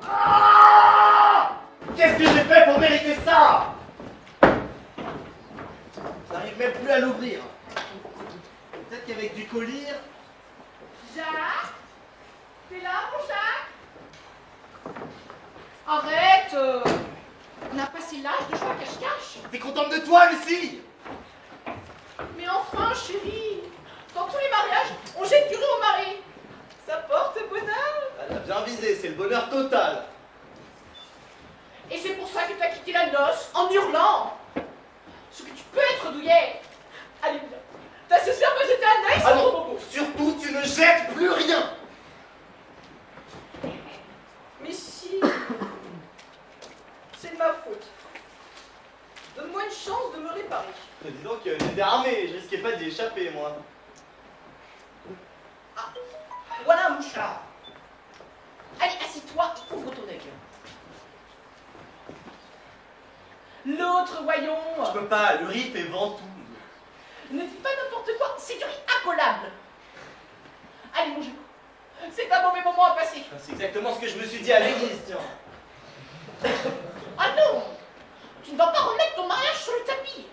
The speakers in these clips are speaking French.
Ah! Qu'est-ce que j'ai fait pour mériter ça? J'arrive même plus à l'ouvrir. Peut-être qu'avec du collier... Jacques? T'es là, mon Jacques? Arrête! On a passé l'âge de jouer à cache-cache. T'es contente de toi, Lucie? Mais enfin, chérie, dans tous les mariages, on jette du riz au mari. Ça porte bonheur. Elle a bien visé, c'est le bonheur total. Et c'est pour ça que t'as quitté la noce en hurlant. Ce que tu peux être douillet. Allez, viens. T'as ce cerveau jeté un œil Ah sur non, ton bobo. surtout, tu ne jettes plus rien. Mais si. C'est de ma faute. Donne-moi une chance de me réparer. Dis donc, j'étais armé, je risquais pas d'y échapper, moi. Ah, voilà un mouchard. Allez, assieds-toi et ouvre ton œil. L'autre, voyons. Je peux pas, le riz fait ventouse. Ne dis pas n'importe quoi, c'est du riz incollable. Allez, mon Jacques, c'est un mauvais moment à passer. C'est exactement ce que je me suis dit à l'église, tiens. Ah non, tu ne vas pas remettre ton mariage sur le tapis.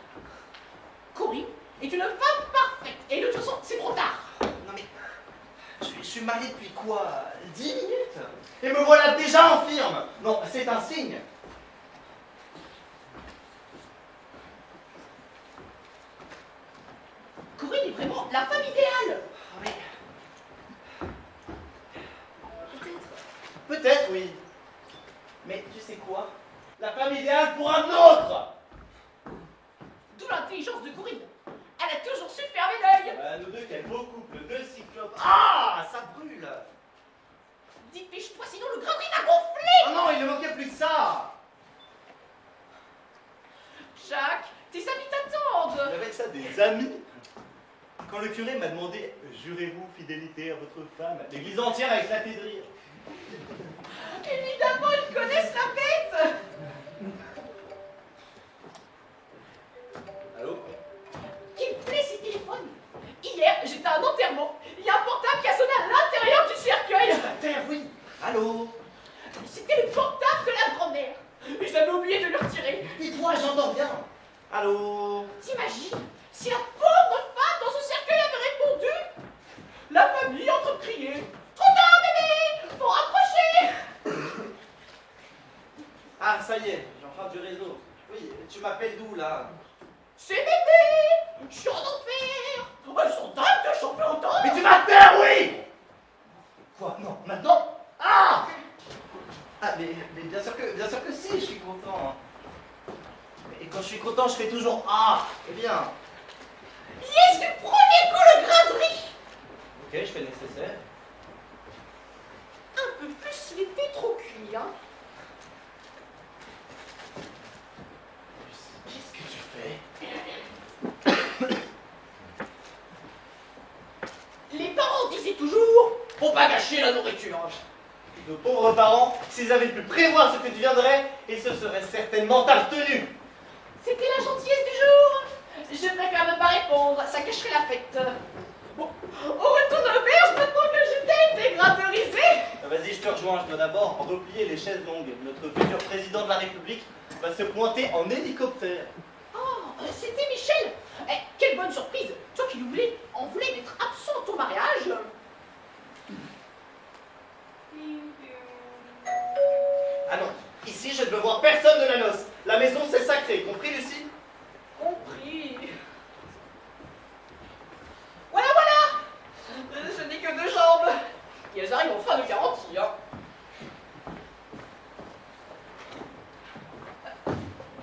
Corinne est une femme parfaite. Et de toute façon, c'est trop tard. Non mais, je suis marié depuis quoi? 10 minutes? Et me voilà déjà infirme. Non, c'est un signe. Corinne est vraiment la femme idéale. Oui. Peut-être, oui. Mais tu sais quoi? La femme idéale pour un autre. D'où l'intelligence de Corinne. Elle a toujours su fermer l'œil. Nous deux, quel beau couple, deux cyclopes. Ah, ça brûle. Dépêche-toi, sinon le grain de riz va gonfler. Oh non, il ne manquait plus que ça. Jacques, tes amis t'attendent. J'appelle ça des amis. Quand le curé m'a demandé « Jurez-vous fidélité à votre femme ?» l'église entière a éclaté de rire. Évidemment, ils connaissent la bête. Allô? Qu'il plaît ces téléphones. Hier, j'étais à un enterrement. Il y a un portable qui a sonné à l'intérieur du cercueil. La terre, oui. Allô? C'était le portable de la grand-mère. Et j'avais oublié de le retirer. Dis-toi, j'entends bien. Allô? T'imagines si la pauvre femme dans ce cercueil avait répondu? La famille entrecriait. Trop tard, bébé. Faut rapprocher. Ah, ça y est, j'ai enfin du réseau. Oui, tu m'appelles d'où, là? C'est bébé. Je suis en enfer. Elles sont dingues de chanter autant. Mais tu vas te taire, oui! Quoi? Non, maintenant? Ah! Ah, mais bien sûr que si, je suis content. Et quand je suis content, je fais toujours ah! Eh bien. Yes, du premier coup le grain de riz. Ok, je fais le nécessaire. Un peu plus, il était trop cuit, hein. Qu'est-ce que tu fais? Les parents disaient toujours, faut pas gâcher la nourriture. Nos pauvres parents, s'ils avaient pu prévoir ce que tu viendrais, ils se seraient certainement abstenus. C'était la gentillesse du jour. Je préfère ne pas répondre, ça cacherait la fête. Bon, on retourne à l'auberge maintenant que j'étais dégrateurisée. Vas-y, je te rejoins, je dois d'abord replier les chaises longues. Notre futur président de la République va se pointer en hélicoptère. Oh, c'était Michel. Eh, quelle bonne surprise. Toi qui l'oublies, on voulait d'être absent au mariage. Ah non, ici je ne veux voir personne de la noce. La maison c'est sacré, compris Lucie? Compris. Voilà, voilà. Je n'ai que 2 jambes. Et elles arrivent en fin de garantie, hein.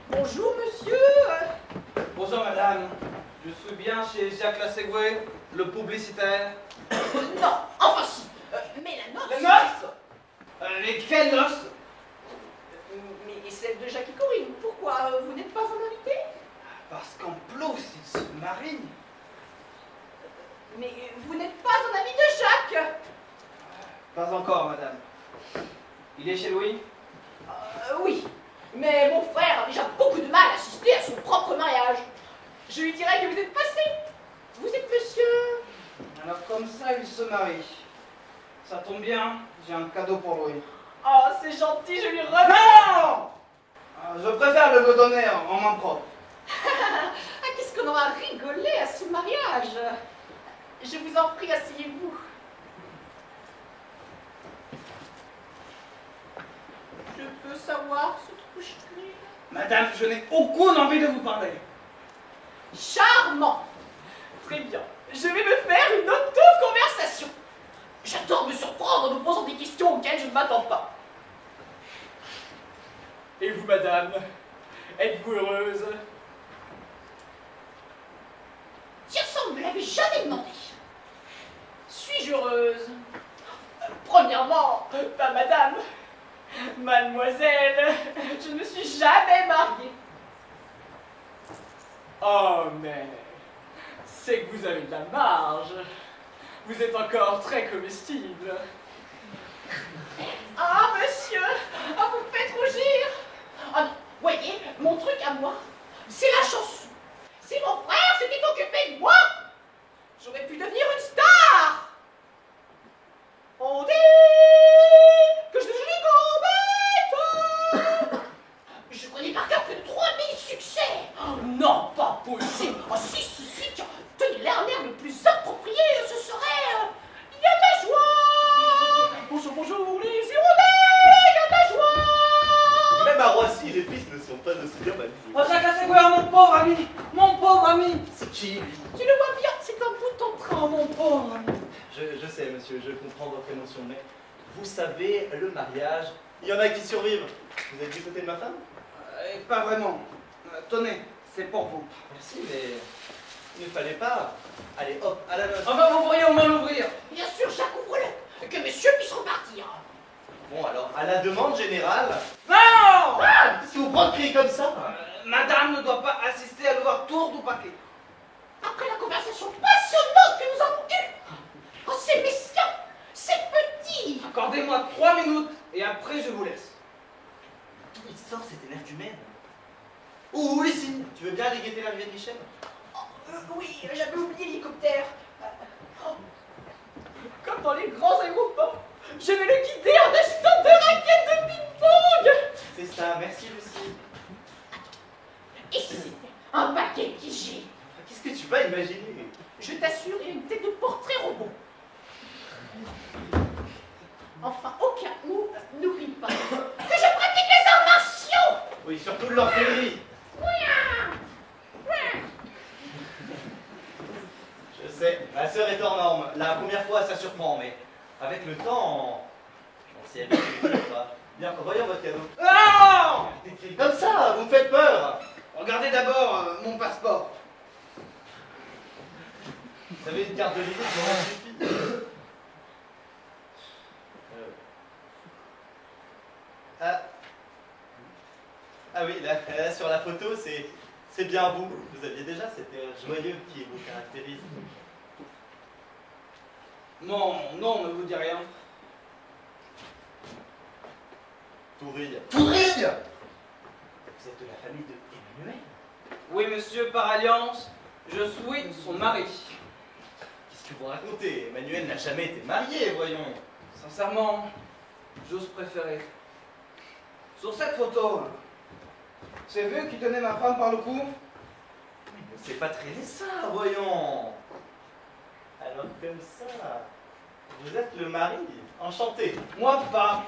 Bonjour, monsieur. Bonjour madame, je suis bien chez Jacques Lasségué, le publicitaire. Non, enfin si. Mais la noce. Les noces Lesquelles noces? Mais celle de Jacques et Corinne. Pourquoi vous n'êtes pas un invité? Parce qu'en plus, ils se marient. Mais vous n'êtes pas un ami de Jacques. Pas encore madame. Il est chez Louis? Oui. Mais mon frère a déjà beaucoup de mal à assister à son propre mariage. Je lui dirais que vous êtes passé. Vous êtes monsieur... Alors comme ça, il se marie. Ça tombe bien, j'ai un cadeau pour lui. Oh, c'est gentil, je lui remets. Non! Je préfère le me donner en main propre. Ah, qu'est-ce qu'on aura rigolé à ce mariage. Je vous en prie, asseyez-vous. Je peux savoir ce qui vous chatouille? Madame, je n'ai aucune envie de vous parler. Charmant. Très bien. Je vais me faire une auto-conversation. J'adore me surprendre en me posant des questions auxquelles je ne m'attends pas. Et vous, madame, êtes-vous heureuse? Tiens, ça, on ne me l'avait jamais demandé. Suis-je heureuse? Premièrement, pas madame. Mademoiselle, je ne me suis jamais mariée. Oh, mais c'est que vous avez de la marge. Vous êtes encore très comestible. Ah, monsieur, ah, vous me faites rougir. Ah non, voyez, mon truc à moi, c'est la chanson. Si mon frère s'était occupé de moi, j'aurais pu devenir une star. On dit que je suis bête. Je connais par cœur plus de 3000 succès. Oh, non, pas possible. Oh, si, tiens, tenez l'air le plus approprié, ce serait... Il y a de la joie. Bonjour, les hirondelles, il y a de la joie. Même à Roissy, les fils ne sont pas aussi bien balisés. Oh, Jacques Lasséguier, mon pauvre ami! Mon pauvre ami! C'est qui, lui? Tu le vois bien, c'est un bout en train, mon pauvre ami. Je sais, monsieur, je comprends votre émotion, mais vous savez, le mariage, il y en a qui survivent. Vous êtes du côté de ma femme? Pas vraiment. Tenez, c'est pour vous. Merci, mais il ne fallait pas. Allez, hop, à la noce. Enfin, vous pourriez au moins l'ouvrir. Bien sûr, Jacques, ouvre-le, que monsieur puisse repartir. Bon, alors, à la demande générale... Non! Ah! Qu'est-ce que vous prenez de crier comme ça? Madame ne doit pas assister à l'ouverture du paquet. Après la conversation passionnante que nous avons eue, oh, c'est mesquin, c'est petit. Accordez-moi 3 minutes et après je vous laisse. D'où il sort cette énergumène? Ouh, Lucie, tu veux bien aller guetter l'arrivée de Michel? Oui, j'avais oublié l'hélicoptère. Oh, comme dans les grands aéroports, je vais le guider en achetant 2 raquettes de ping-pong. C'est ça, merci Lucie. Et si c'était un paquet qui gît? Qu'est-ce que tu vas imaginer? Je t'assure, il y a une tête de portrait robot. Enfin, au cas où, n'oublie pas que je pratique les arts martiaux. Oui, surtout de l'enfermerie. Je sais, ma sœur est hors norme. La première fois, ça surprend, mais avec le temps, on s'y habitue, pas. Bien, voyons votre cadeau. Non! Des cris comme ça, vous me faites peur. Regardez d'abord mon passeport. Vous avez une carte de visite, comment suffit. Ah oui, là, sur la photo, c'est bien vous. Vous aviez déjà cet air joyeux qui vous caractérise. Mon nom ne vous dit rien. Tourille. Tourille! Vous êtes de la famille de Emmanuel? Oui, monsieur, par alliance, je suis son mari. Qu'est-ce que vous racontez? Emmanuel n'a jamais été marié, voyons. Sincèrement, j'ose préférer. Sur cette photo, c'est vous qui tenez ma femme par le cou? Mais c'est pas très ça, voyons. Alors comme ça, vous êtes le mari. Enchanté. Moi pas.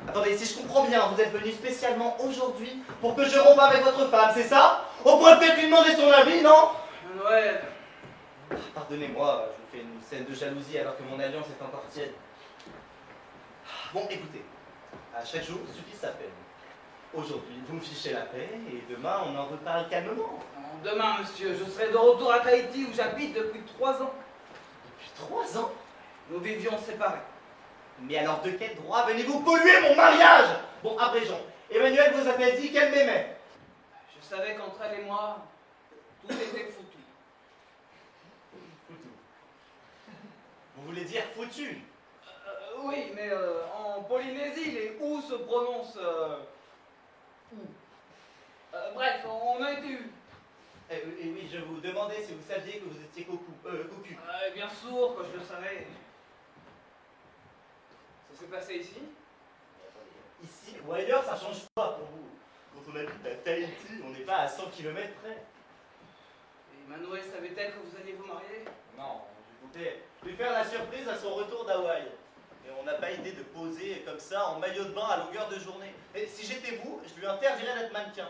Attendez, si je comprends bien, vous êtes venu spécialement aujourd'hui pour que je rompe avec votre femme, c'est ça? On pourrait peut-être lui demander son avis, non? Noël. Pardonnez-moi, je vous fais une scène de jalousie alors que mon alliance est encore tiède. Bon, écoutez, à chaque jour suffit sa peine. Aujourd'hui, vous me fichez la paix et demain, on en reparle calmement. Demain, monsieur, je serai de retour à Tahiti où j'habite depuis 3 ans. Depuis 3 ans? Nous vivions séparés. Mais alors de quel droit venez-vous polluer mon mariage? Bon, abrégeons. Emmanuel vous a-t-elle dit qu'elle m'aimait? Je savais qu'entre elle et moi, tout était foutu. Foutu. Vous voulez dire foutu? Oui, mais en Polynésie, les ou se prononcent ou. Bref, on a été eu. Et oui, je vous demandais si vous saviez que vous étiez cocu. Bien sûr que je le savais. s'est passé ici? Ici ou ailleurs, ça change pas pour vous. Quand on habite à Tahiti, on n'est pas à 100 km près. Et Manuel savait-elle que vous alliez vous marier? Non, je comptais lui faire la surprise à son retour d'Hawaï. Mais on n'a pas idée de poser comme ça en maillot de bain à longueur de journée. Et si j'étais vous, je lui interdirais d'être mannequin.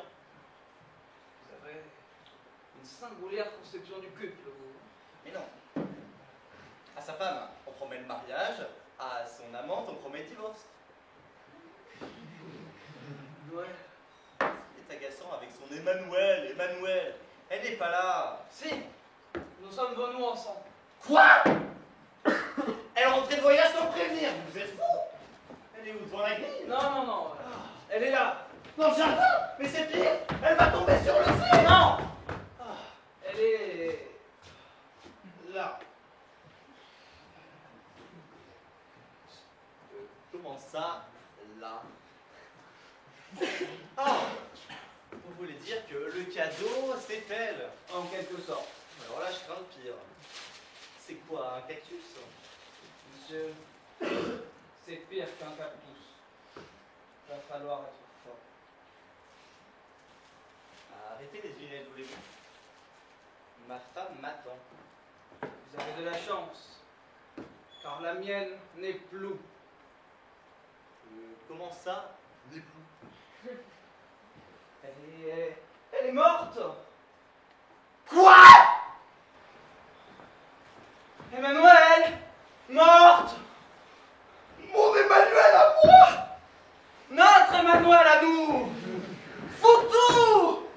Vous avez une singulière conception du couple, vous. Mais non. À sa femme, on promet le mariage. À son amante, on promet le divorce. Ouais. Il est agaçant avec son Emmanuel. Emmanuel, elle n'est pas là. Si, nous sommes venus ensemble. Quoi? Elle est rentrée de voyage sans prévenir. Vous êtes fou? Elle est où? Devant la grille? Non. Elle est là. Dans le jardin? Mais c'est pire. Elle va tomber sur le ciel. Non. Elle est là. Comment ça, là? Ah! Vous voulez dire que le cadeau, c'est elle? En quelque sorte. Alors là, je crains le pire. C'est quoi, un cactus? Monsieur, c'est pire qu'un cactus. Il va falloir être fort. Arrêtez les lunettes, voulez-vous? Ma femme m'attend. Vous avez de la chance, car la mienne n'est plus. Comment ça? N'est plus. Elle est morte. Quoi? Emmanuel, morte. Mon Emmanuel à moi? Notre Emmanuel à nous. Foutou.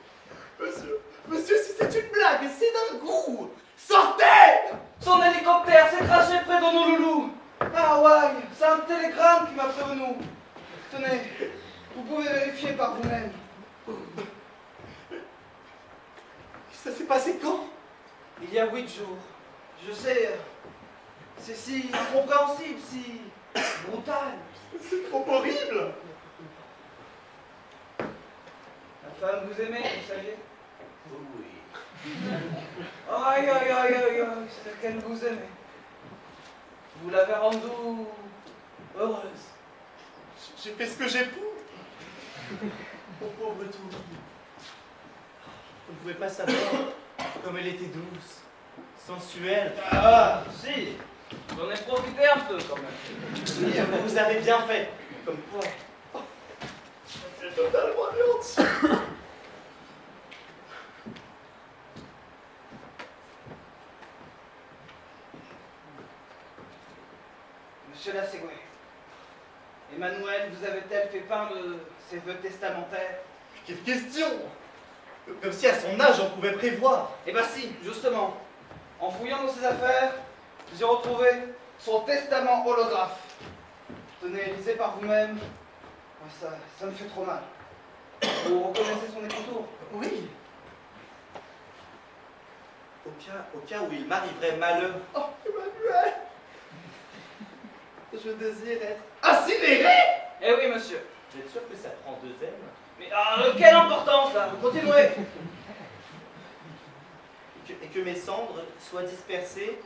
Monsieur, si c'est une blague, c'est d'un goût. Sortez! Son hélicoptère s'est craché près d'Honolulu. Ah ouais, c'est un télégramme qui m'a prévenu. Tenez, vous pouvez vérifier par vous-même. Ça s'est passé quand? Il y a 8 jours. Je sais, c'est si incompréhensible, si brutal. C'est trop horrible. La femme vous aimait, vous saviez. Oui. Aïe, c'est qu'elle vous aimait. Vous l'avez rendue heureuse. J'ai fait ce que j'ai pu. Mon pauvre tout. Vous ne pouvez pas savoir comme elle était douce, sensuelle. Ah, si, j'en ai profité un peu quand même. Vous avez bien fait. Comme quoi. C'est totalement anéanti. Monsieur Lasségué, Emmanuel vous avait-elle fait part de ses vœux testamentaires? Quelle question! Comme si à son âge on pouvait prévoir. Eh ben si, justement. En fouillant dans ses affaires, j'ai retrouvé son testament holographe. Tenez, lisez par vous-même. Ah, ça me fait trop mal. Vous reconnaissez son écriture? Oui. Au cas où il m'arriverait malheur. Oh, Emmanuel! Je désire être incinéré! Eh oui, monsieur. Vous êtes sûr que ça prend 2 M? Mais quelle importance, là! Continuez! Et que mes cendres soient dispersées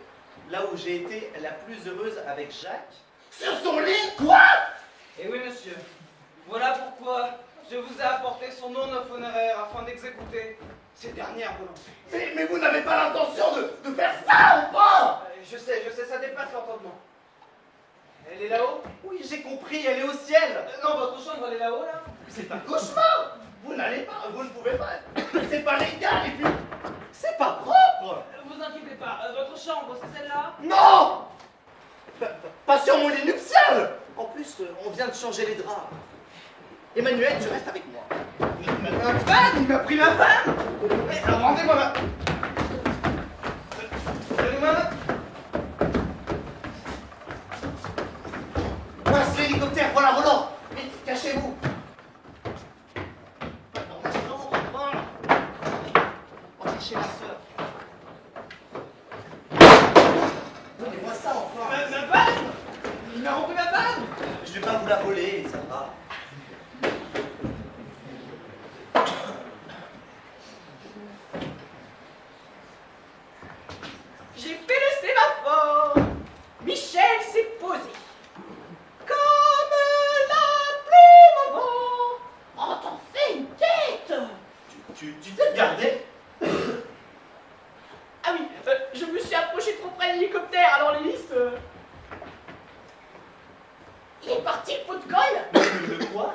là où j'ai été la plus heureuse avec Jacques. Sur son lit? Quoi? Eh oui, monsieur. Voilà pourquoi je vous ai apporté son nom funéraire afin d'exécuter ses dernières volontés. Mais vous n'avez pas l'intention de faire ça, ou pas? Je sais, ça dépasse l'entendement. Elle est là-haut? Oui, j'ai compris, elle est au ciel. Non, votre chambre, elle est là-haut, là? C'est un cauchemar. Vous n'allez pas, vous ne pouvez pas. C'est pas légal et puis c'est pas propre. Vous inquiétez pas, votre chambre, c'est celle-là? Non! Pas sur mon lit nuptial. En plus, on vient de changer les draps. Emmanuel, tu restes avec moi. Ma femme? Il m'a pris ma femme? Mais rendez-moi ma... Donnez-moi ma... Voilà, c'est l'hélicoptère, voilà Roland. Vite, cachez-vous. On va chercher ma soeur. Donnez-moi ça enfin. Ma femme? Il m'a repris ma femme? Je vais pas vous la voler, ça va. J'ai fait le sémaphore. Michel s'est posé. Quand parti le pot de colle. Le quoi?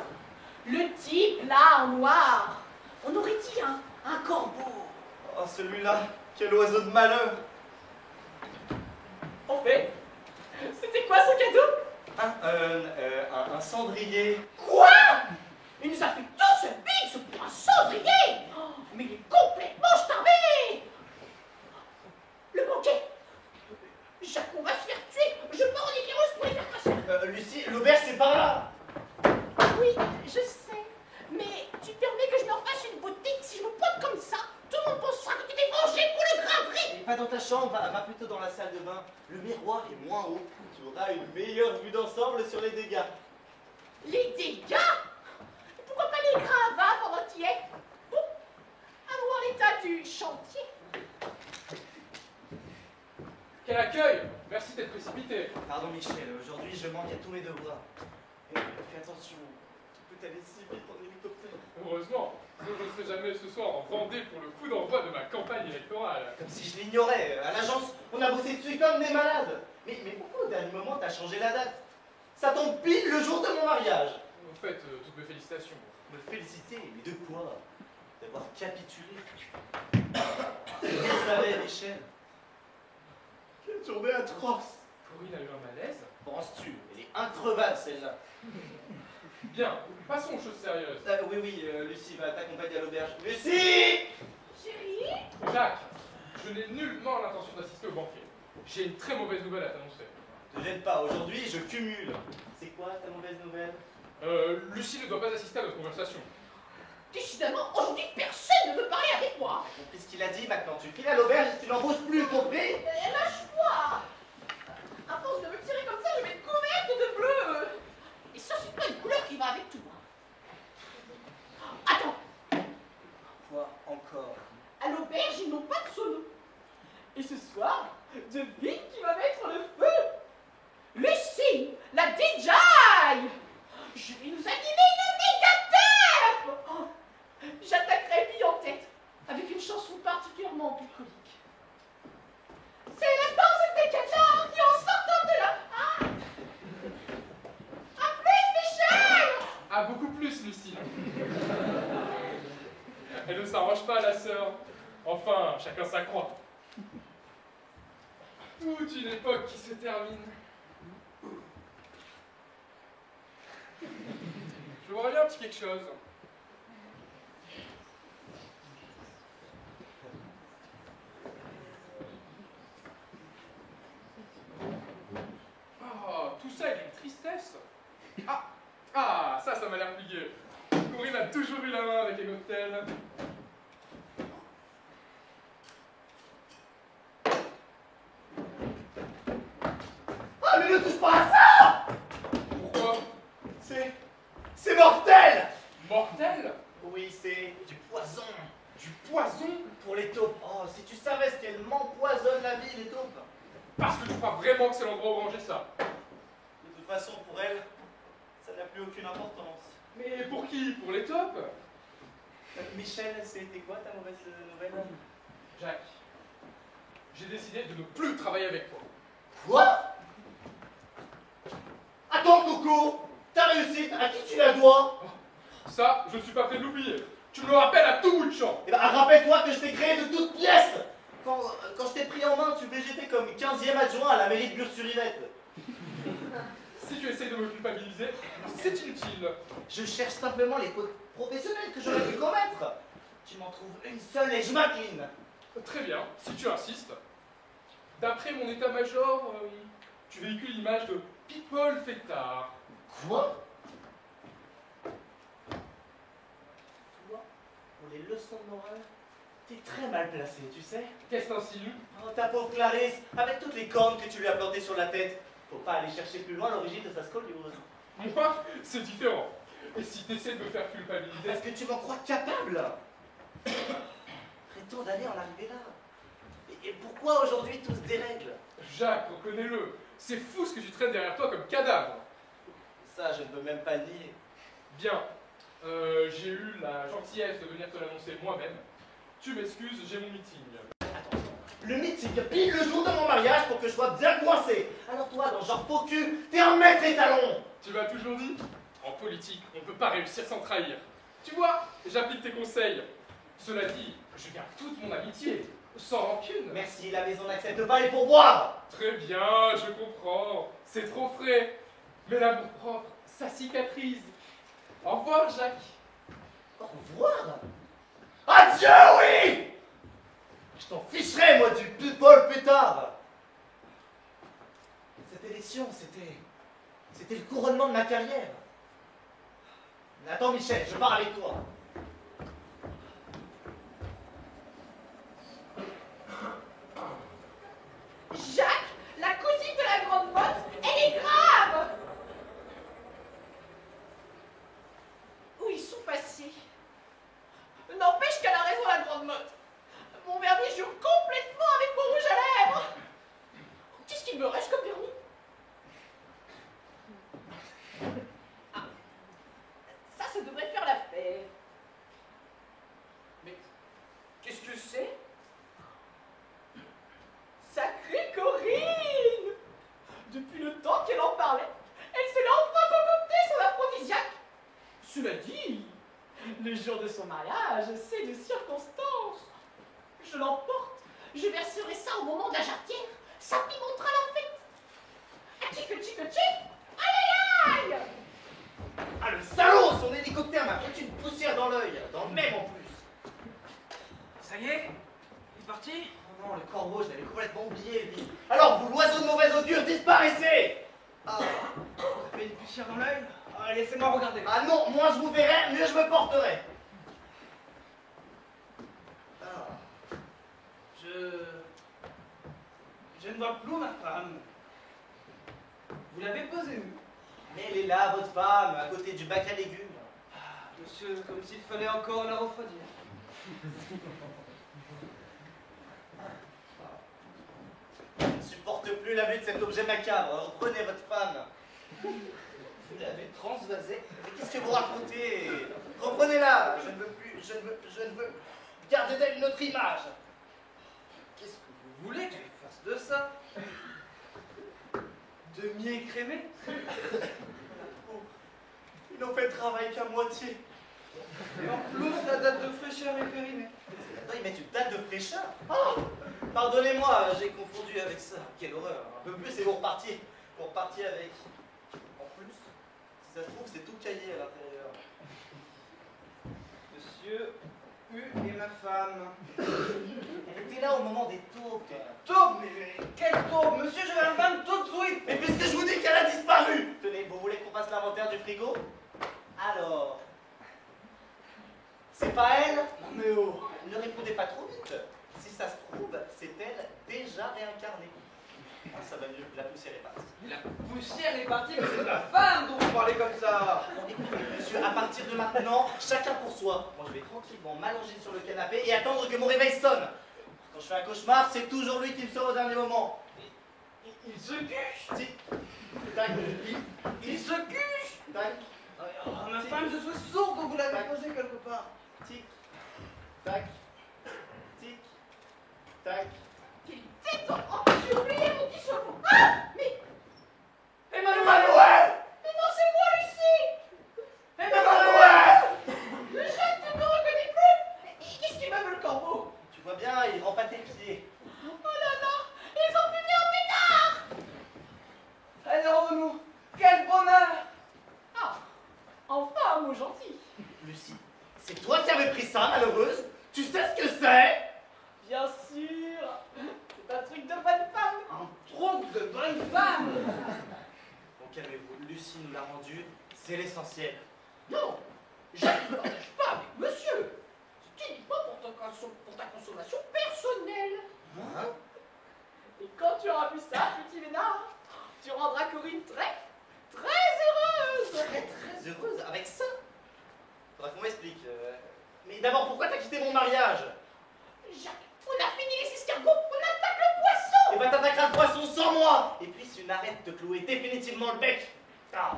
Le type là en noir. On aurait dit un corbeau. Oh, celui-là, quel oiseau de malheur. En fait, c'était quoi son cadeau? Un cendrier. Quoi? Il nous a fait tout ce big pour un cendrier. Oh, mais il est complètement starbé. Le banquet. Jacques, on va se faire tuer. Je pars en éclaireuse pour les faire passer. Lucie, l'auberge c'est par là. Oui, je sais. Mais tu permets que je me fasse une boutique? Si je me pointe comme ça, tout le monde pensera que tu t'es vengé pour le grimperie. Pas dans ta chambre, va plutôt dans la salle de bain. Le miroir est moins haut. Tu auras une meilleure vue d'ensemble sur les dégâts. Les dégâts? Pourquoi pas les gravats pendant qu'il y est? Bon, à voir l'état du chantier. Quel accueil! Merci d'être précipité. Pardon Michel, aujourd'hui je manque à tous mes devoirs. Et fais attention, tu peux aller si vite en hélicoptère. Heureusement, sinon je ne serais jamais ce soir en Vendée pour le coup d'envoi de ma campagne électorale. Comme si je l'ignorais. À l'agence, on a bossé dessus comme des malades. Mais pourquoi au dernier moment t'as changé la date? Ça tombe pile le jour de mon mariage. En fait, toutes mes félicitations. Me féliciter, mais de quoi? D'avoir capitulé. Vous savez, Michel. Quelle journée atroce. Corinne a eu un malaise? Penses-tu? Elle est increvable celle-là. Bien, passons aux choses sérieuses. Oui, Lucie va t'accompagner à l'auberge. Lucie! Chérie? Jacques, je n'ai nullement l'intention d'assister au banquet. J'ai une très mauvaise nouvelle à t'annoncer. Ne te gêne pas, aujourd'hui je cumule. C'est quoi ta mauvaise nouvelle? Lucie ne doit pas assister à notre conversation. Décidément, aujourd'hui, personne ne veut parler avec moi. T'as compris ce qu'il a dit maintenant? Tu files à l'auberge et tu n'embauches plus, compris? Lâche-moi. À force de me tirer comme ça, je vais être couverte de bleu. Et ça, c'est pas une couleur qui va avec tout. Attends, Quoi encore? à l'auberge, ils n'ont pas de sono. Et ce soir, devine qui va mettre le feu? Lucie, la DJ. Je vais nous animer une méga teuf. Oh, j'attaquerai lui en tête, avec une chanson particulièrement bucolique. C'est la danse des cachards qui en sortant de là. Ah, à plus, Michel. Ah, beaucoup plus, Lucie. Elle ne s'arrange pas, la sœur. Enfin, chacun sa croix. Toute une époque qui se termine. Je voudrais bien un petit quelque chose. Oh, tout ça est d'une tristesse. Ah, ça m'a l'air plié. Corinne a toujours eu la main avec les cocktails. Ah, mais ne touche pas à ça! Pourquoi? C'est mortel! Mortel? Oui, c'est du poison. Du poison? Pour les taupes. Oh, si tu savais ce qu'elles m'empoisonnent la vie, les taupes. Parce que tu crois vraiment que c'est l'endroit où ranger ça? De toute façon, pour elles, ça n'a plus aucune importance. Mais pour qui? Pour les taupes? Michel, c'était quoi ta mauvaise nouvelle? Jacques, j'ai décidé de ne plus travailler avec toi. Quoi? Attends, Coco! Ta réussite, à qui tu la dois? Ça, je ne suis pas prêt de l'oublier. Tu me le rappelles à tout bout de champ. Eh ben, rappelle-toi que je t'ai créé de toutes pièces! Quand je t'ai pris en main, tu végétais comme 15e adjoint à la mairie de Bure-sur-Yvette. Si tu essayes de me culpabiliser, c'est inutile. Je cherche simplement les fautes professionnelles que j'aurais pu commettre. Tu m'en trouves une seule et je m'incline. Très bien, si tu insistes. D'après mon état-major, tu véhicules l'image de People Fêtard. Quoi? Toi, pour les leçons de morale, t'es très mal placé, tu sais. Qu'est-ce que t'insinues? Oh, ta pauvre Clarisse, avec toutes les cornes que tu lui as plantées sur la tête, faut pas aller chercher plus loin l'origine de sa scoliose. Moi, c'est différent. Et si t'essaies de me faire culpabiliser... Est-ce que tu m'en crois capable? Arrêtons d'aller en arriver là. Et pourquoi aujourd'hui tout se dérègle? Jacques, reconnais-le. C'est fou ce que tu traînes derrière toi comme cadavre. Ça, je ne peux même pas nier. Bien, j'ai eu la gentillesse de venir te l'annoncer moi-même. Tu m'excuses, j'ai mon meeting. Attends, Le mythique, pile le jour de mon mariage pour que je sois bien coincé. Alors toi, dans genre faux cul, t'es un maître étalon. Tu m'as toujours dit, en politique, on ne peut pas réussir sans trahir. Tu vois, j'applique tes conseils. Cela dit, je garde toute mon amitié, sans rancune. Merci, la maison n'accepte pas les pourboires. Très bien, je comprends. C'est trop frais. Mais l'amour propre, ça cicatrise. Au revoir, Jacques. Au revoir. Adieu, oui. Je t'en ficherai, moi, du people pétard. Cette élection, c'était le couronnement de ma carrière. Mais attends, Michel, je pars avec toi. Jacques, la cousine de la grande motte, elle est grave. Où ils sont passés? N'empêche qu'elle a raison, la grande motte. Mon vernis jure complètement avec mon rouge à lèvres. Qu'est-ce qu'il me reste comme vernis? Ah, ça devrait faire l'affaire. Mais qu'est-ce que c'est? Sacrée Corinne! Depuis le temps qu'elle en parlait, elle se l'est enfin concoctée son aphrodisiaque. Cela dit, le jour de son mariage, c'est de circonstance. Je l'emporte, je verserai ça au moment de la jarretière. Ça pimentera la fête. Ah, tchic, aïe aïe aïe! Ah, le salaud, son hélicoptère m'a foutu une poussière dans l'œil, dans le même en plus. Ça y est? Il est parti? Oh non, le corbeau, je l'avais complètement oublié, lui. Alors, vous, l'oiseau de mauvaise augure, disparaissez. Ah, Ça fait une poussière dans l'œil? Ah, laissez-moi regarder. ah non, moins je vous verrai, mieux je me porterai. Ah. Je ne vois plus ma femme. Vous l'avez posée où? Mais elle est là, votre femme, à côté du bac à légumes. Monsieur, comme s'il fallait encore la refroidir. Je ne supporte plus la vue de cet objet macabre. Reprenez votre femme. Vous l'avez transvasée. Mais qu'est-ce que vous racontez? Reprenez-la. Je ne veux plus, je ne veux garder d'elle une autre image. Qu'est-ce que vous voulez que je fasse de ça? Demi-écrémé? Ils n'ont fait le travail qu'à moitié. Et en plus, la date de fraîcheur est périmée. Attends, ils mettent une date de fraîcheur. Oh, pardonnez-moi, j'ai confondu avec ça. Quelle horreur. Un peu plus et vous repartiez. Vous repartiez avec. En plus, si ça se trouve, c'est tout caillé à l'intérieur. Monsieur, U et ma femme. Elle était là au moment des taupes. Taube, mais quelle taube? Monsieur, je vais la femme tout de suite. Mais puisque je vous dis qu'elle a disparu. Tenez, vous voulez qu'on fasse l'inventaire du frigo? Alors. C'est pas elle? Non mais oh. Ne répondez pas trop vite. Si ça se trouve, c'est elle déjà réincarnée. Ah, ça va mieux, la poussière est partie. La poussière est partie, mais c'est la femme dont vous parlez comme ça. Bon, écoutez, monsieur, à partir de maintenant, chacun pour soi. Moi, je vais tranquillement m'allonger sur le canapé et attendre que mon réveil sonne. Quand je fais un cauchemar, c'est toujours lui qui me sort au dernier moment. Il se cuche. Tic, tac, Il se cuche. tac, Oh, ma femme, je suis sourde, donc vous l'avez posée quelque part. tic, tac, tic, tac. Quelle tête! Oh, j'ai oublié mon petit saumon. Ah! Mais Emmanuel! non, c'est moi, Lucie! Emmanuel! Jacques, tu ne me reconnais plus! Et qu'est-ce qu'il me veut, le corbeau? Tu vois bien, il rend pas tes pieds. Oh là là! Ils ont fumé en pétard! Allez, revenons. Quel bonheur. Ah! Enfin, un mot gentil! Lucie, c'est toi qui avais pris ça, malheureuse? Tu sais ce que c'est? Bien sûr! C'est un truc de bonne femme! Un trou de bonne femme. Bon, calmez-vous, Lucie nous l'a rendu, c'est l'essentiel. Non! Jacques ne partage pas avec monsieur! C'est uniquement pour ta consommation personnelle! Hein? Et quand tu auras vu ça, petit Ménard, tu rendras Corinne très, très heureuse! Très très heureuse avec ça. Faudra qu'on m'explique. Mais d'abord, pourquoi t'as quitté mon mariage? Jacques, on a fini les escargots, on attaque le poisson! Eh ben t'attaqueras le poisson sans moi. Et puis si une arrête de clouer définitivement le bec. Ah.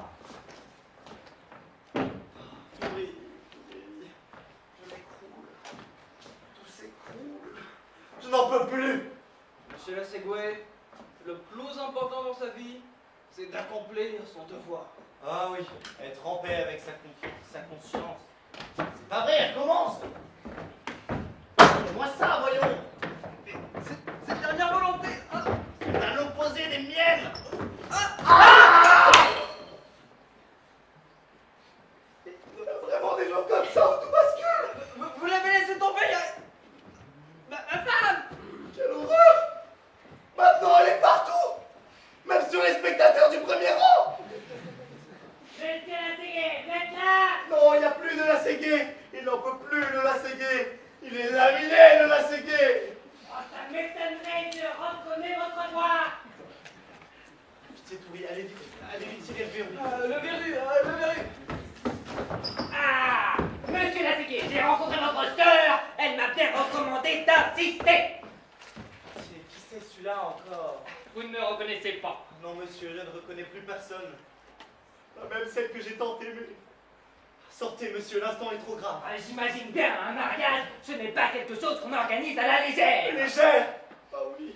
Oui, je m'écroule. Tout s'écroule. Je n'en peux plus. Segoué, le plus important dans sa vie, c'est d'accomplir son devoir. Ah oui, être en paix avec sa conscience. C'est pas vrai, elle commence. Moi ça, voyons. Cette dernière volonté, hein, C'est à l'opposé des miennes. Vraiment des gens comme ça où tout bascule. vous l'avez laissé tomber, ma femme. Quelle horreur. Maintenant elle est partout. Même sur les spectateurs du premier rang. Monsieur Lasségué, vous êtes là? Non, il n'y a plus de la Ségué. Il n'en peut plus de la Ségué. Il est laminé de la Ségué. Oh, ça m'étonnerait de reconnaître votre voix. Pitié, Toury, allez vite tirer le verrou. Le verru. Ah, monsieur Lasségué, j'ai rencontré votre sœur. Elle m'a bien recommandé d'insister. Qui c'est celui-là encore? Vous ne me reconnaissez pas. Non, monsieur, je ne reconnais plus personne. Pas même celle que j'ai tant aimée. Sortez, monsieur, l'instant est trop grave. Ah, j'imagine bien, un mariage, ce n'est pas quelque chose qu'on organise à la légère. Légère. Ah oui,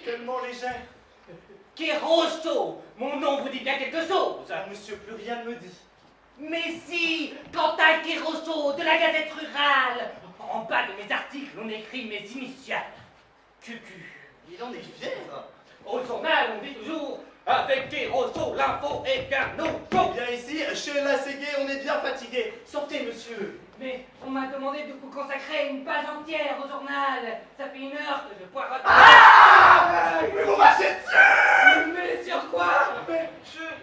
tellement légère. Kérocho, mon nom vous dit bien quelque chose. Ah, monsieur, plus rien ne me dit. Mais si, Quentin Kérocho de la Gazette Rurale. En bas de mes articles, on écrit mes initiales. QQ. Il en est fier. Au journal, on dit toujours avec Kérocho, l'info est bien au chaud. Bien ici, chez la Ségué, on est bien fatigué. Sortez, monsieur. Mais on m'a demandé de vous consacrer une page entière au journal. Ça fait 1 heure que je poireaute. Ah! Mais vous marchez dessus! Mais sur quoi?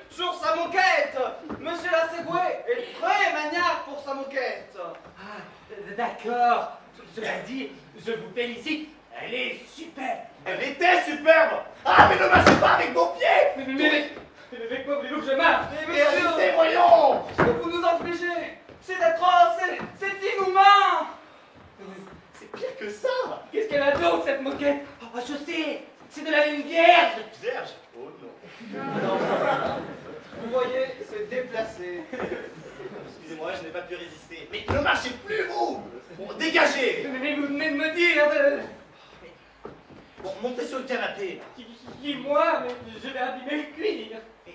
Sur sa moquette. Monsieur Lasségué est très maniaque pour sa moquette. Ah, d'accord. Cela dit, je vous félicite. Elle est super. Elle était superbe. Ah, mais ne marchez pas avec vos pieds. Mais avec quoi voulez-vous que je marche? Mais Résistez, monsieur, voyons. ce que vous nous infligez, c'est atroce, c'est inhumain. C'est pire que ça. Qu'est-ce qu'elle a d'autre, cette moquette? Oh, je sais, c'est de la Lune Vierge. Vierge. Oh non. Vous voyez, c'est déplacé. Excusez-moi, je n'ai pas pu résister. Mais ne marchez plus, vous. Bon, dégagez. Mais vous venez de me dire Bon, montez sur le canapé. Qui moi? Mais je vais abîmer le cuir. Mais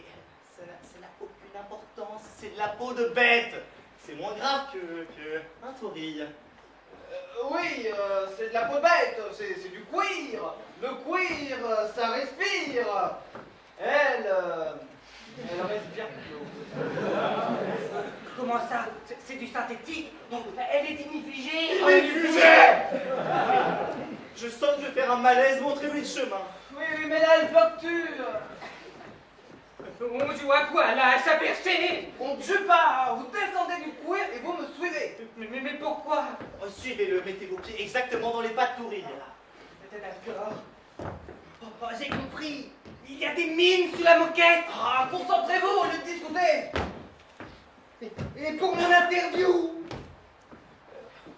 ça n'a aucune importance. C'est de la peau de bête. C'est moins grave que un taurille. Oui, c'est de la peau bête, c'est du cuir. Le cuir, ça respire. Elle respire plus. Comment ça? C'est du synthétique? Donc elle est inifligée? Il est fugé. Je sens que je vais faire un malaise. Montrez-lui le chemin. Oui, mais là, elle fluctue. On joue à quoi là? À s'apercer? On ne tue pas. Vous descendez du cuir et vous me suivez. Mais pourquoi? Oh, suivez-le, mettez vos pieds exactement dans les pattes taurille. D'accord. Oh, j'ai compris. Il y a des mines sous la moquette. Ah, concentrez-vous au lieu de discuter. Et pour mon interview,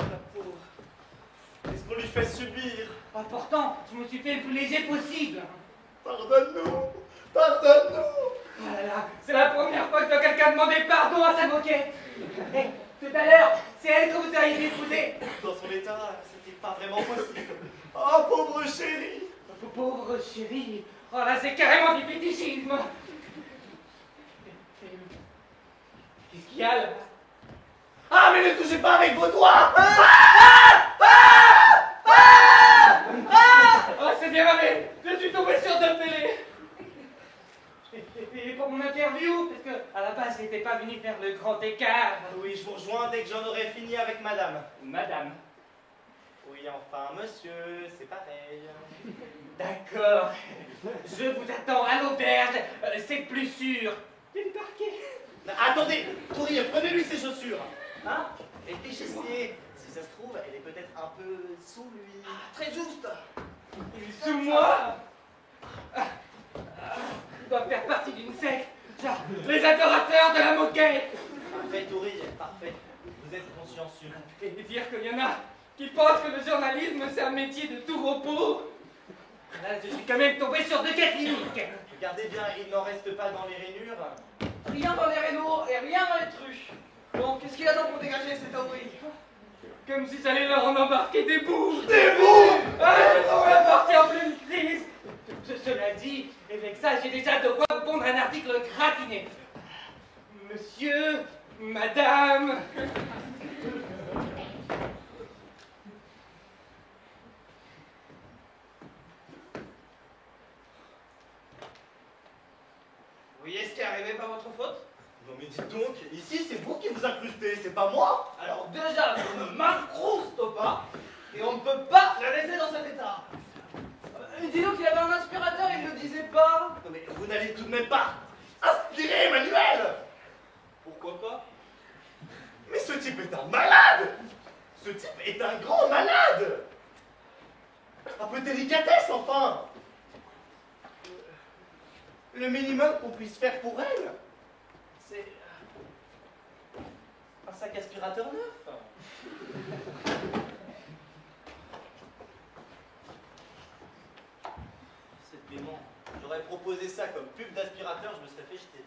La pauvre. Qu'est-ce qu'on lui fait subir? Ah, pourtant, je me suis fait le plus léger possible. Pardonne-nous. Pardonne-nous. Oh là là, c'est la première fois que quelqu'un demandait pardon à sa moquette. Et tout à l'heure, c'est elle que vous auriez épousée. Dans son état, c'était pas vraiment possible. Oh, pauvre chérie. Pauvre chérie. Oh là, c'est carrément du fétichisme. Qu'est-ce qu'il y a là? Ah, mais ne touchez pas avec vos doigts. Oh, c'est bien vrai. Je suis tombé sur deux pellets. Et pour mon interview, parce que à la base, je n'étais pas venu faire le grand écart. Oui, je vous rejoins dès que j'en aurai fini avec madame. Madame. Oui, enfin, monsieur, c'est pareil. D'accord. Je vous attends à l'auberge. C'est plus sûr. Il est parquet. Attendez, Toury, prenez-lui ses chaussures. Hein? Réfléchissez. Si ça se trouve, elle est peut-être un peu sous lui. très juste. Sous moi? Il doit faire partie d'une secte. Genre, les adorateurs de la moquette. Parfait, Toury, parfait. Vous êtes consciencieux. Et dire qu'il y en a qui pensent que le journalisme c'est un métier de tout repos. Là, je suis quand même tombé sur deux cas cliniques. Regardez bien, il n'en reste pas dans les rainures. Rien dans les rénaux et rien dans les trucs. Bon, qu'est-ce qu'il y a donc pour dégager cette théorie? Comme si j'allais leur en embarquer des bouts. Des bouts! Ah, on la partie en pleine crise. Cela dit, avec ça, j'ai déjà de quoi pondre un article gratiné. Monsieur, madame... Vous voyez ce qui est arrivé par votre faute? Non mais dites donc, ici c'est vous qui vous incrustez, c'est pas moi. Alors déjà, je ne m'incruste pas, et on ne peut pas la laisser dans cet état. Dis donc qu'il avait un aspirateur, il ne le disait pas. Non mais vous n'allez tout de même pas aspirer, Emmanuel. Pourquoi pas? Mais ce type est un malade. Ce type est un grand malade. Un peu de délicatesse enfin. Le minimum qu'on puisse faire pour elle, c'est un sac aspirateur neuf. C'est dément. J'aurais proposé ça comme pub d'aspirateur, je me serais fait jeter.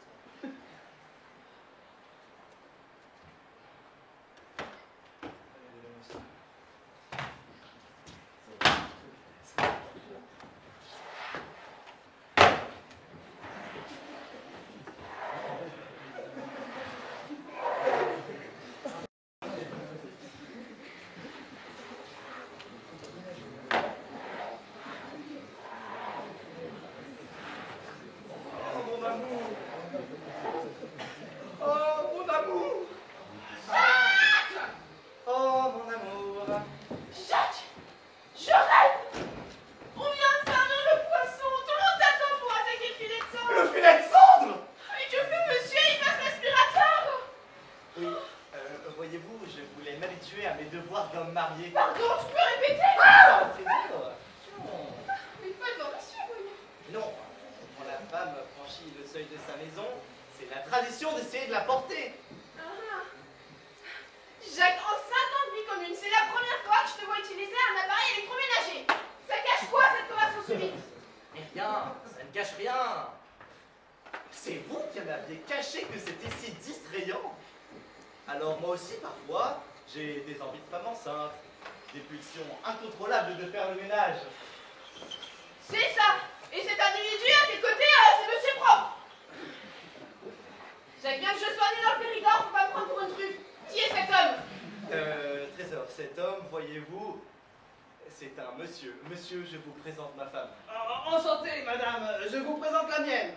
Alors moi aussi parfois, j'ai des envies de femme enceinte, des pulsions incontrôlables de faire le ménage. C'est ça. Et cet individu à tes côtés, c'est monsieur propre. J'aime bien que je sois né dans le Périgord pour pas me prendre pour une truffe. Qui est cet homme? Trésor, cet homme, voyez-vous, c'est un monsieur. Monsieur, je vous présente ma femme. Enchanté, madame, je vous présente la mienne.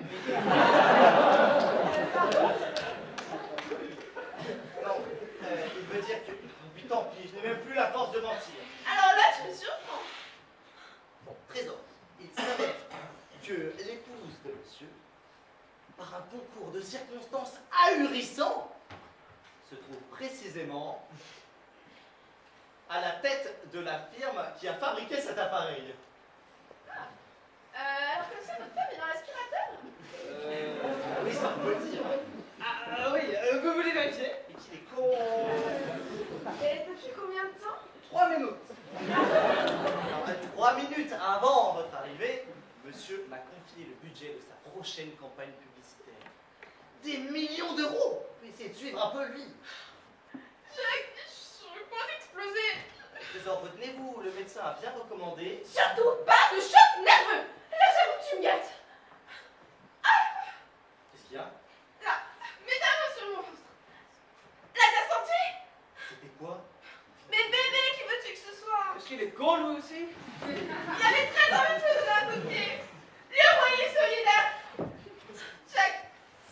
Non, il veut dire que... Puis tant pis, je n'ai même plus la force de mentir. Alors là, tu me surprends. Bon, Trésor, il s'avère que l'épouse de monsieur, par un concours de circonstances ahurissant, se trouve précisément à la tête de la firme qui a fabriqué cet appareil. Alors comme ça, votre femme est dans l'aspirateur? Oui, ça on peut le dire. Ah oui, vous voulez vérifier? Et qu'il est con. Et depuis combien de temps? 3 minutes. Alors, 3 minutes avant votre arrivée, monsieur m'a confié le budget de sa prochaine campagne publicitaire. Des millions d'euros. Faut essayer de suivre un peu lui. Jack, je suis sur le point d'exploser. Trésor, retenez-vous, le médecin a bien recommandé. Surtout pas de choc nerveux. Là, j'avoue que tu me gâtes. Qu'est-ce qu'il y a? Là, mets ta main sur mon ventre. Là, t'as senti? C'était quoi? Mais bébé, qui veux-tu que ce soit? Est-ce qu'il est con lui aussi? Il avait très envie de te donner un coup de pied. Le roi, il est solidaire. Jack,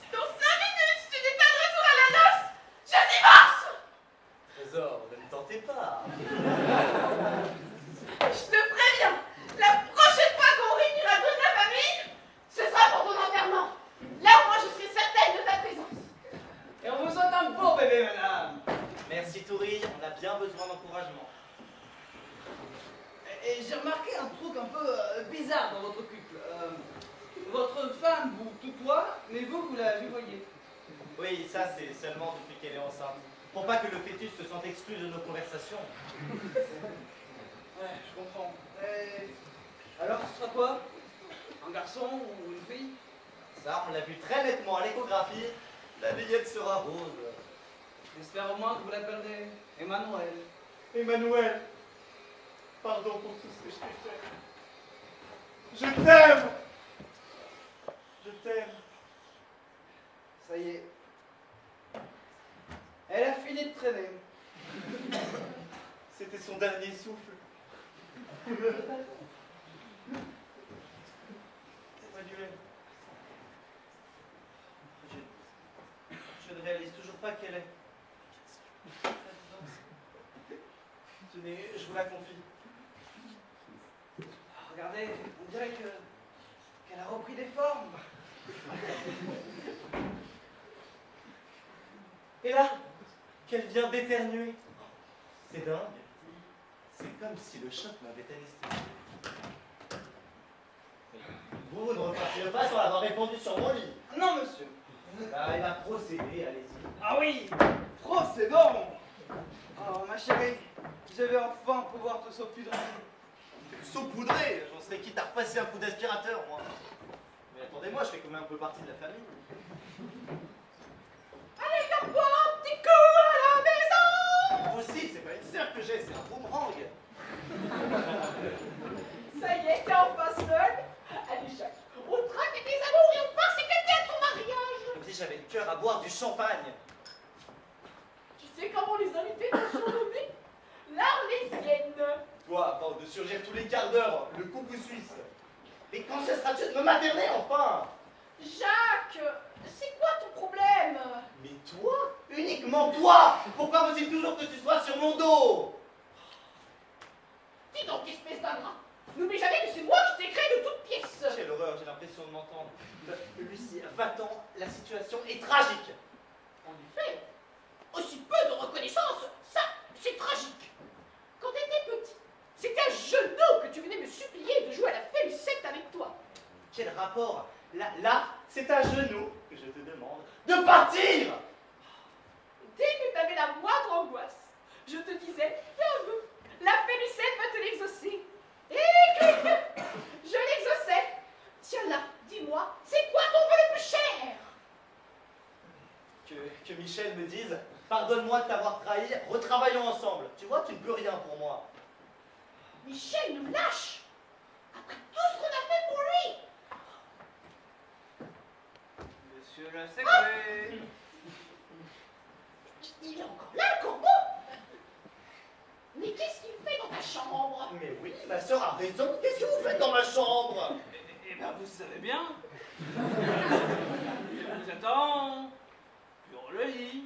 si dans 5 minutes, tu n'es pas de retour à la noce, je divorce. Trésor, ne me tentez pas. Je te préviens, la prochaine fois qu'on réunira toute la famille, ce sera pour ton enterrement. Là, au moins, je serai certaine de ta présence. Et on vous souhaite un beau bébé, madame. Merci Toury, on a bien besoin d'encouragement. Et j'ai remarqué un truc un peu bizarre dans votre couple. Votre femme vous tutoie, mais vous la voyez. Oui, ça c'est seulement depuis qu'elle est enceinte. Pour pas que le fœtus se sente exclu de nos conversations. Ouais, je comprends. Alors, ce sera quoi? Un garçon ou une fille? Ça, on l'a vu très nettement à l'échographie. La layette sera rose. J'espère au moins que vous l'appellerez Emmanuel. Emmanuel, pardon pour tout ce que je t'ai fait. Je t'aime. Je t'aime. Ça y est. Elle a fini de traîner. C'était son dernier souffle. Emmanuel. Je ne réalise toujours pas qu'elle est. Tenez, je vous la confie. Regardez, on dirait qu'elle a repris des formes. Et là, qu'elle vient d'éternuer. C'est dingue. C'est comme si le choc m'avait anesthésié. Vous ne repartirez pas sans avoir répondu sur mon lit. Non, monsieur. Ah, il va procéder, allez-y. Ah oui, procédons. Oh, ma chérie, je vais enfin pouvoir te saupoudrer. Saupoudré, j'en serais quitte à repasser un coup d'aspirateur, moi. Mais attendez-moi, je fais quand même un peu partie de la famille. Allez, donne-moi un petit coup à la maison. Moi aussi, c'est pas une serre que j'ai, c'est un boomerang. Ça y est, t'es enfin seule. Allez, Jacques, on traque des amours et on part s'éclater à ton mariage. Comme si j'avais le cœur à boire du champagne. Tu sais comment les invités t'ont surnommé? L'Arlésienne. Toi, avant de surgir tous les quarts d'heure, le coucou suisse. Mais quand cesseras-tu de me materner, enfin? Jacques, c'est quoi ton problème? Mais toi? Uniquement toi? Pourquoi faut-il toujours que tu sois sur mon dos? Dis donc, espèce d'ingrat. N'oublie jamais que c'est moi qui t'ai créé de toutes pièces. Quelle horreur, j'ai l'impression de m'entendre. Lucie, va-t'en, la situation est tragique. En effet, aussi peu de reconnaissance, ça, c'est tragique. Quand t'étais petit, c'était à genoux que tu venais me supplier de jouer à la félicette avec toi. Quel rapport? Là, c'est à genoux que je te demande de partir. Dès que t'avais la moindre angoisse, je te disais, viens, la félicette va te l'exaucer. Et clic, je l'exauçais. Tiens là, dis-moi, c'est quoi ton vœu le plus cher? Que Michel me dise, pardonne-moi de t'avoir trahi, retravaillons ensemble. Tu vois, tu ne peux rien pour moi. Michel nous lâche. Après tout ce qu'on a fait pour lui. Monsieur le secret. Il est encore là, le corbeau. Mais qu'est-ce qu'il fait dans ta chambre? Mais oui, ma soeur a raison. Qu'est-ce que vous faites dans ma chambre? Eh ben, vous savez bien. Je vous attends sur le lit.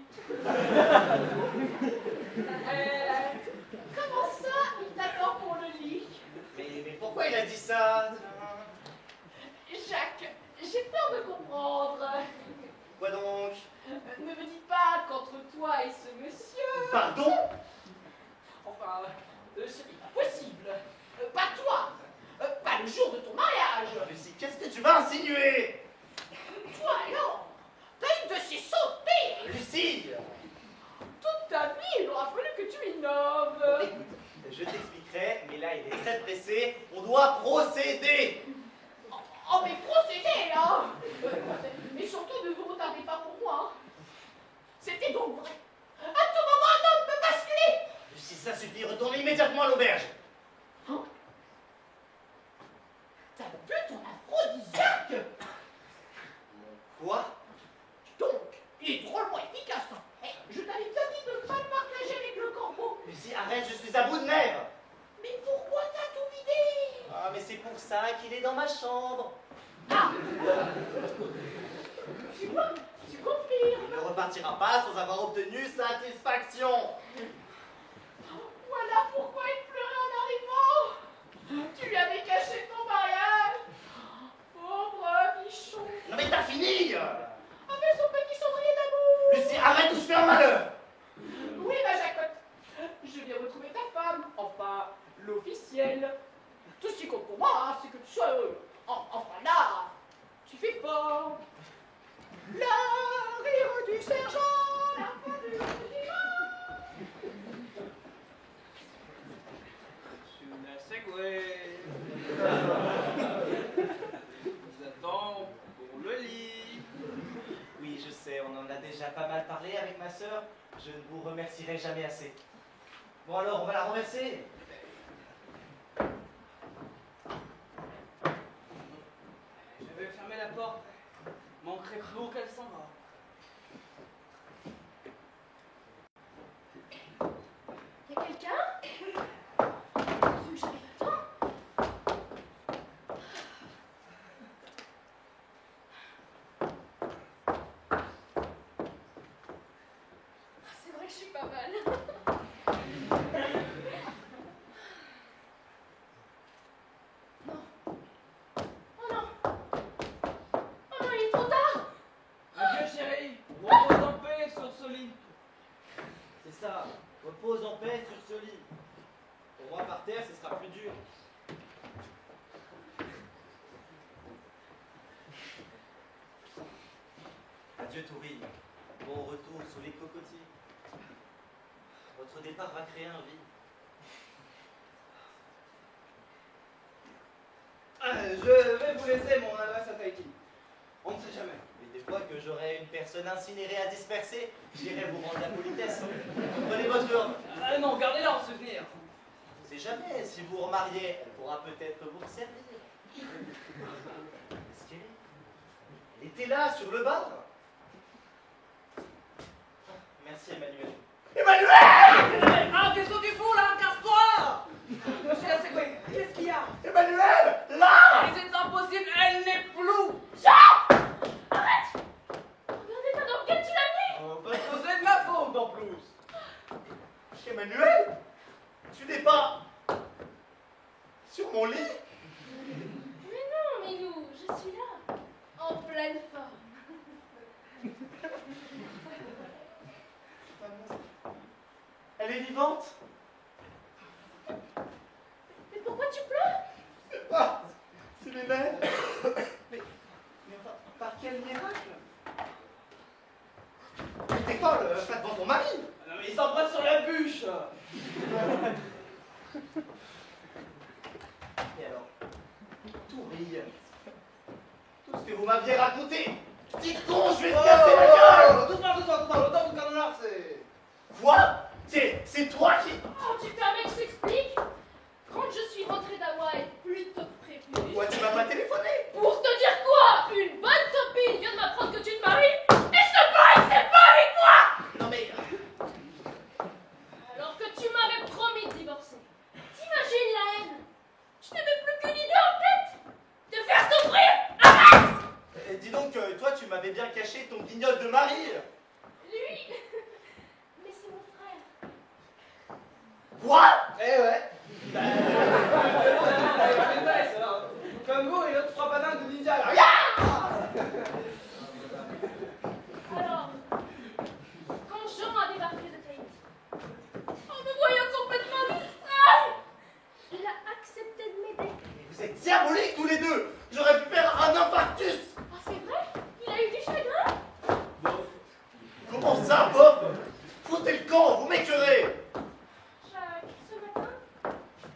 Comment ça, il t'attend pour le lit? Mais pourquoi il a dit ça? Jacques, j'ai peur de comprendre. Quoi donc? Ne me dis pas qu'entre toi et ce monsieur... Pardon? Enfin, ce n'est pas possible. Pas toi. Pas le jour de ton mariage. Lucie, qu'est-ce que tu vas insinuer? Toi alors, t'as une de ces sottises. Lucie! Toute ta vie, il aura fallu que tu innoves. Écoute, je t'expliquerai, mais là il est très pressé. On doit procéder. Oh, mais procédez, là. Et surtout, ne vous retardez pas pour moi. C'était donc vrai. À tout moment, un homme peut basculer. Lucie, ça suffit, retourne immédiatement à l'auberge. Hein? T'as bu ton aphrodisiaque? Quoi? Donc, il est drôlement efficace. Eh, je t'avais bien dit de ne pas le partager avec le corbeau. Lucie, arrête, je suis à bout de nerfs. Mais pourquoi t'as tout vidé? Ah, mais c'est pour ça qu'il est dans ma chambre. Ah! Tu vois, tu confirmes. Il ne repartira pas sans avoir obtenu satisfaction. Voilà pourquoi il pleurait en arrivant. Tu lui avais caché ton mariage. Pauvre bichon. Non mais t'as fini! Avec son petit cendrier d'amour. Lucie, arrête ou je fais un malheur! Oui, ma Jacotte. Je viens retrouver ta femme. Enfin, l'officielle. Tout ce qui compte pour moi, hein, c'est que tu sois heureux. Enfin là, tu fais pas. Le rire du sergent, la fin du régiment. Monsieur le secret. Je vous attends pour le lit. Oui, je sais, on en a déjà pas mal parlé avec ma sœur. Je ne vous remercierai jamais assez. Bon alors, on va la renverser. avec l'eau qu'elle s'en va. Y'a quelqu'un? Vu que j'arrive à temps. Ah, c'est vrai que je suis pas mal. Non. Oh non. Oh non, il est trop tard. Adieu chérie, repose en paix sur ce lit. C'est ça, repose en paix sur ce lit. Pour moi, par terre, ce sera plus dur. Adieu Tourille, bon retour sous les cocotiers. Votre départ va créer un vide. Je vais vous laisser mon adresse à Tahiti. On ne sait jamais. Mais des fois que j'aurai une personne incinérée à disperser, j'irai vous rendre la politesse. Prenez votre urne. Non, gardez-la en souvenir. On ne sait jamais, si vous remariez, elle pourra peut-être vous servir. Est-ce qu'elle est? Elle était là, sur le bar. Merci Emmanuel. Emmanuel! Ah, qu'est-ce que tu fous là? Casse-toi! Monsieur Segway, qu'est-ce qu'il y a? Emmanuel! Là! Mais c'est impossible, elle n'est plus! Arrête. Regardez ta dans lequel tu l'as mis. Parce que c'est de ma faute en plus! Emmanuel? Tu n'es pas sur mon lit? Mais non, Milou, je suis là, en pleine forme. Elle est vivante? Mais pourquoi tu pleures? Ah, c'est les nerfs. Mais enfin, par quel miracle? Mais t'es folle, pas devant ton mari. Non mais il s'embrasse sur la bûche! Et alors, Tourille, tout ce que vous m'aviez raconté, petit con, je vais te casser la gueule! Doucement, l'auteur du canard, c'est... Quoi? C'est toi qui... Oh, tu permets que je t'explique? Quand je suis rentrée d'Hawaï, plutôt prévenue. Pourquoi tu m'as pas téléphoné? Pour te dire quoi? Une bonne copine vient de m'apprendre que tu te maries et je te marie, c'est pas avec moi! Non mais... Alors que tu m'avais promis de divorcer. T'imagines la haine? Je n'avais plus qu'une idée en tête! De faire souffrir! Arrête! dis donc, toi tu m'avais bien caché ton guignol de mari. Lui? Mais c'est mon frère. Quoi? Eh ouais! Comme vous et l'autre frappana de ninja là. Alors, quand Jean a débarqué de Tahiti, en me voyant complètement distraite, il a accepté de m'aider. Vous êtes diaboliques tous les deux. J'aurais pu faire un infarctus. Ah, c'est vrai? Il a eu du chagrin? Comment ça, Bob? Foutez le camp, vous m'écœurez. Jacques, ce matin,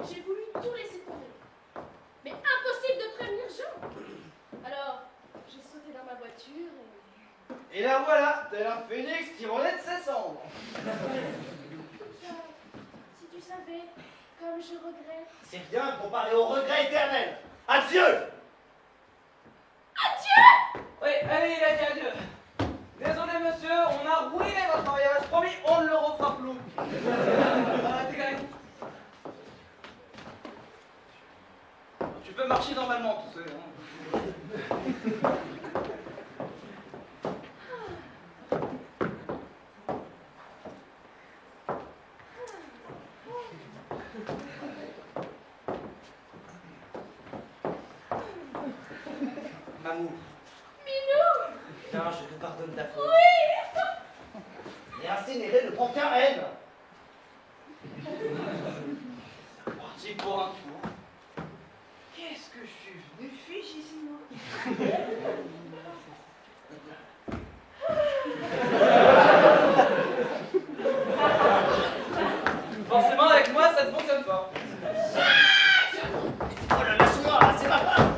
j'ai voulu tout laisser tomber. Mais impossible de prévenir Jean. Alors, j'ai sauté dans ma voiture et... Et la voilà, tel un phénix qui renaît de ses cendres. Jacques, si tu savais, comme je regrette... C'est rien comparé au regret éternel. Adieu. Adieu! Oui, allez, il a dit adieu. Désolé monsieur, on a ruiné votre mariage. Promis, on ne le refera plus. T'es carré. Tu peux marcher normalement, tout seul. Hein. Mamou, Minou! viens, je te pardonne ta faute. Oui! Et incinéré ne prend qu'un haine. Parti pour un tour. Qu'est-ce que je suis venu fiche ici, moi? Forcément, avec moi, ça ne fonctionne pas. Oh là, lâche-moi, c'est ma femme.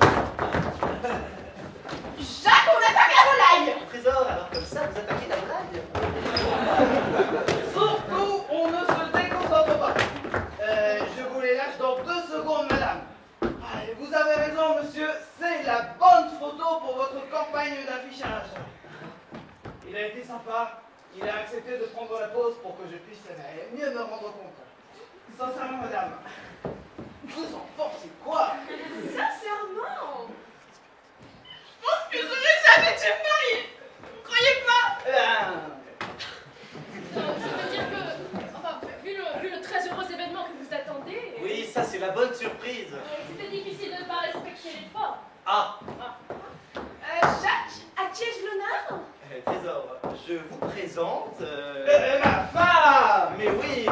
Jacques, on attaque la volaille! Trésor, alors comme ça, vous attaquez la blague. Surtout, on ne se déconcentre pas. Je vous les lâche dans 2 secondes, madame. Allez, vous avez raison, monsieur, c'est la bonne photo Il a été sympa. Il a accepté de prendre la pause pour que je puisse mieux me rendre compte. Sincèrement, madame, vous en pensez quoi? Sincèrement, je pense que je n'ai jamais dû me marier. Vous croyez pas? Ça veut dire que, enfin, vu le très heureux événement que vous attendez... Oui, ça c'est la bonne surprise. C'était difficile de ne pas respecter l'effort. Ah, Jacques, à qui ai-je l'honneur? Trésor, je vous présente... Ma femme! Mais oui,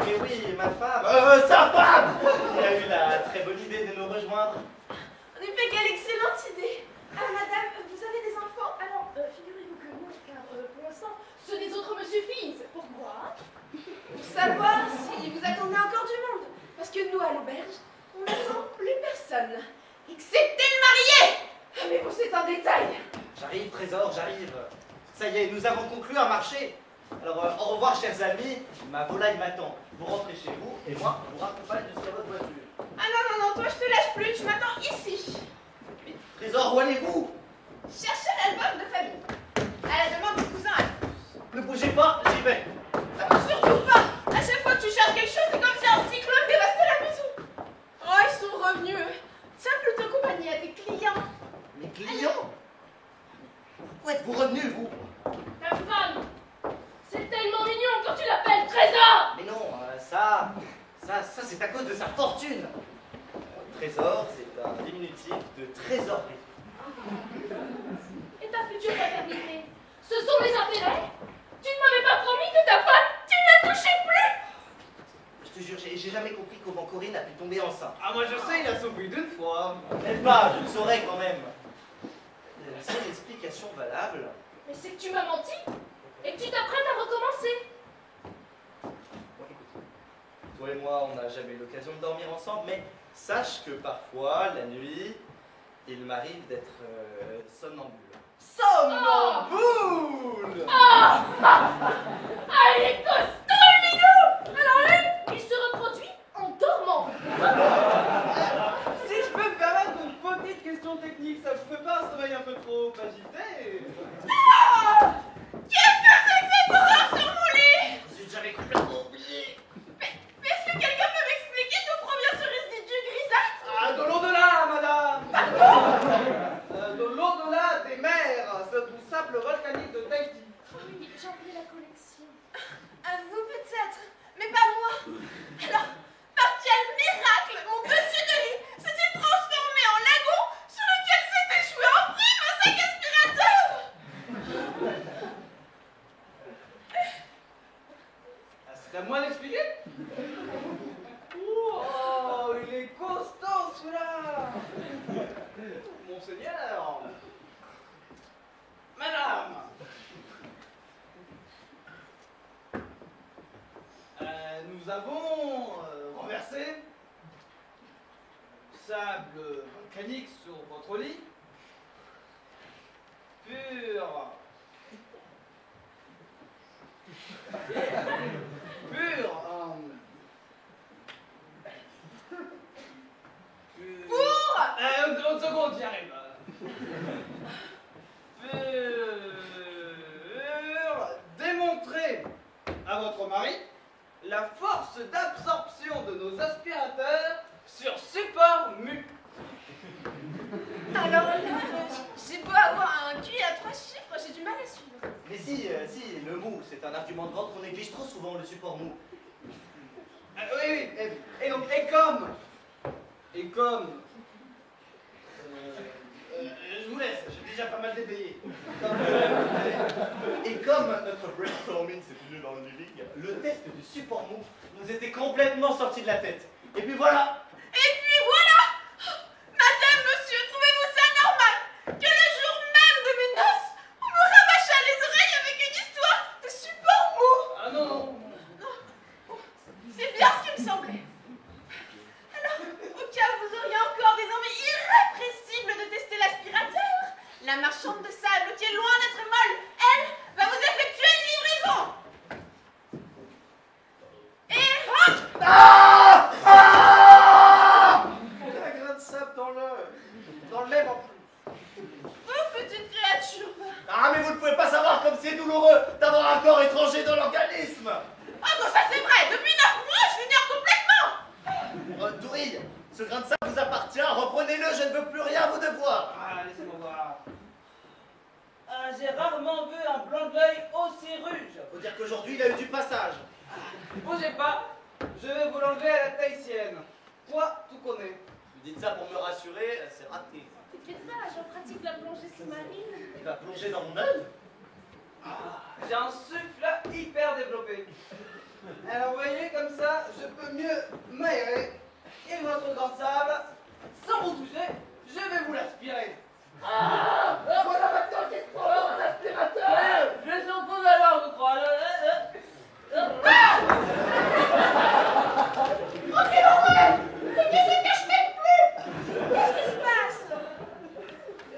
ma femme. Sa femme! Il a eu la très bonne idée de nous rejoindre. En effet, quelle excellente idée. Ah, madame, vous avez des enfants? Alors, figurez-vous que non, car pour l'instant, ceux des autres me suffisent. Pourquoi? Pour savoir si vous attendez encore du monde. Parce que nous, à l'auberge, on n'attend plus personne. Excepté le marié! Ah, mais bon, c'est un détail. J'arrive, Trésor, j'arrive. Ça y est, nous avons conclu un marché. Alors, au revoir, chers amis. Ma volaille m'attend. Vous rentrez chez vous, et moi, je vous raccompagne jusqu'à votre voiture. Ah non, toi, je te lâche plus. Tu m'attends ici. Mais, Trésor, où allez-vous? Cherchez l'album de famille. À la demande du cousin. Ne bougez pas, j'y vais. Surtout pas. À chaque fois que tu cherches quelque chose, c'est comme si un cyclone dévastait la maison. Oh, ils sont revenus. Tiens plutôt compagnie à tes clients. Mes clients? Pourquoi êtes-vous revenus, vous? Ta femme, c'est tellement mignon quand tu l'appelles Trésor. Mais non, ça, c'est à cause de sa fortune. Trésor, c'est un diminutif de trésorerie. Et ta future paternité, ce sont les intérêts? Tu ne m'avais pas promis que ta femme, tu ne la touchais plus? Je te jure, j'ai jamais compris comment Corinne a pu tomber enceinte. Ah, moi je sais, il a sauvé d'une fois. Même pas, je le saurais quand même. La seule explication valable... Mais c'est que tu m'as menti et que tu t'apprêtes à recommencer. Bon, écoute, toi et moi, on n'a jamais eu l'occasion de dormir ensemble, mais sache que parfois, la nuit, il m'arrive d'être somnambule. Somnambule! Ah, il est costaud, le minou. Alors lui, il se reproduit en dormant. Si je peux me permettre une petite question technique, ça vous fait pas un sommeil un peu trop agité? Qu'est-ce que c'est que cette horreur sur mon lit? Zut, j'avais complètement oublié. Mais est-ce que quelqu'un peut m'expliquer d'où provient ce résidu grisâtre? Ah, de l'au-delà, madame! De l'au-delà des mers, ce doux sable volcanique de Tahiti. Oui, j'ai oublié la collection. À vous peut-être, mais pas moi. Alors, par quel miracle mon dessus de lit s'est-il transformé en lagon sur lequel s'est échoué en prime un sac aspirateur? Ah, c'est à moi d'expliquer? Oh, il est costaud celui-là! Monseigneur! Madame! Nous avons renversé sable volcanique sur votre lit. Pur. Une seconde, j'y arrive. Démontrer à votre mari la force d'absorption de nos aspirateurs sur support mu. Alors là, j'ai beau avoir un QI à 3 chiffres, j'ai du mal à suivre. Mais si, le mou, c'est un argument de vente qu'on néglige trop souvent, le support mou. Oui, et donc, et comme, je vous laisse, j'ai déjà pas mal déblayé. Et comme notre brainstorming s'est tenu dans le living, le test du support mou nous était complètement sorti de la tête. Et puis voilà. Et puis voilà! Madame, monsieur, trouvez-vous ça normal que le jour même de mes noces, on me rabâchât les oreilles avec une histoire de support mou? Ah non. C'est bien ce qui me semblait. Alors, au cas où vous auriez encore des envies irrépressibles de tester l'aspirateur, la marchande de sable, qui est loin d'être molle, elle, va vous effectuer une livraison. Et hop! Ah! aujourd'hui, il a eu du passage. Bougez pas, je vais vous l'enlever à la tahitienne. Toi, tout connais. Vous dites ça pour me rassurer, c'est raté. T'inquiète pas, j'en pratique la plongée sous-marine. Il va plonger dans mon œil. J'ai un souffle hyper développé. Alors, vous voyez, comme ça, je peux mieux m'aérer. Et votre grain de sable, sans vous toucher, je vais vous l'aspirer. Voilà maintenant qu'il te prend un aspirateur. Je suppose alors, je crois. Tranquille, Aurélien. Ne se cache même plus. Qu'est-ce qui se passe?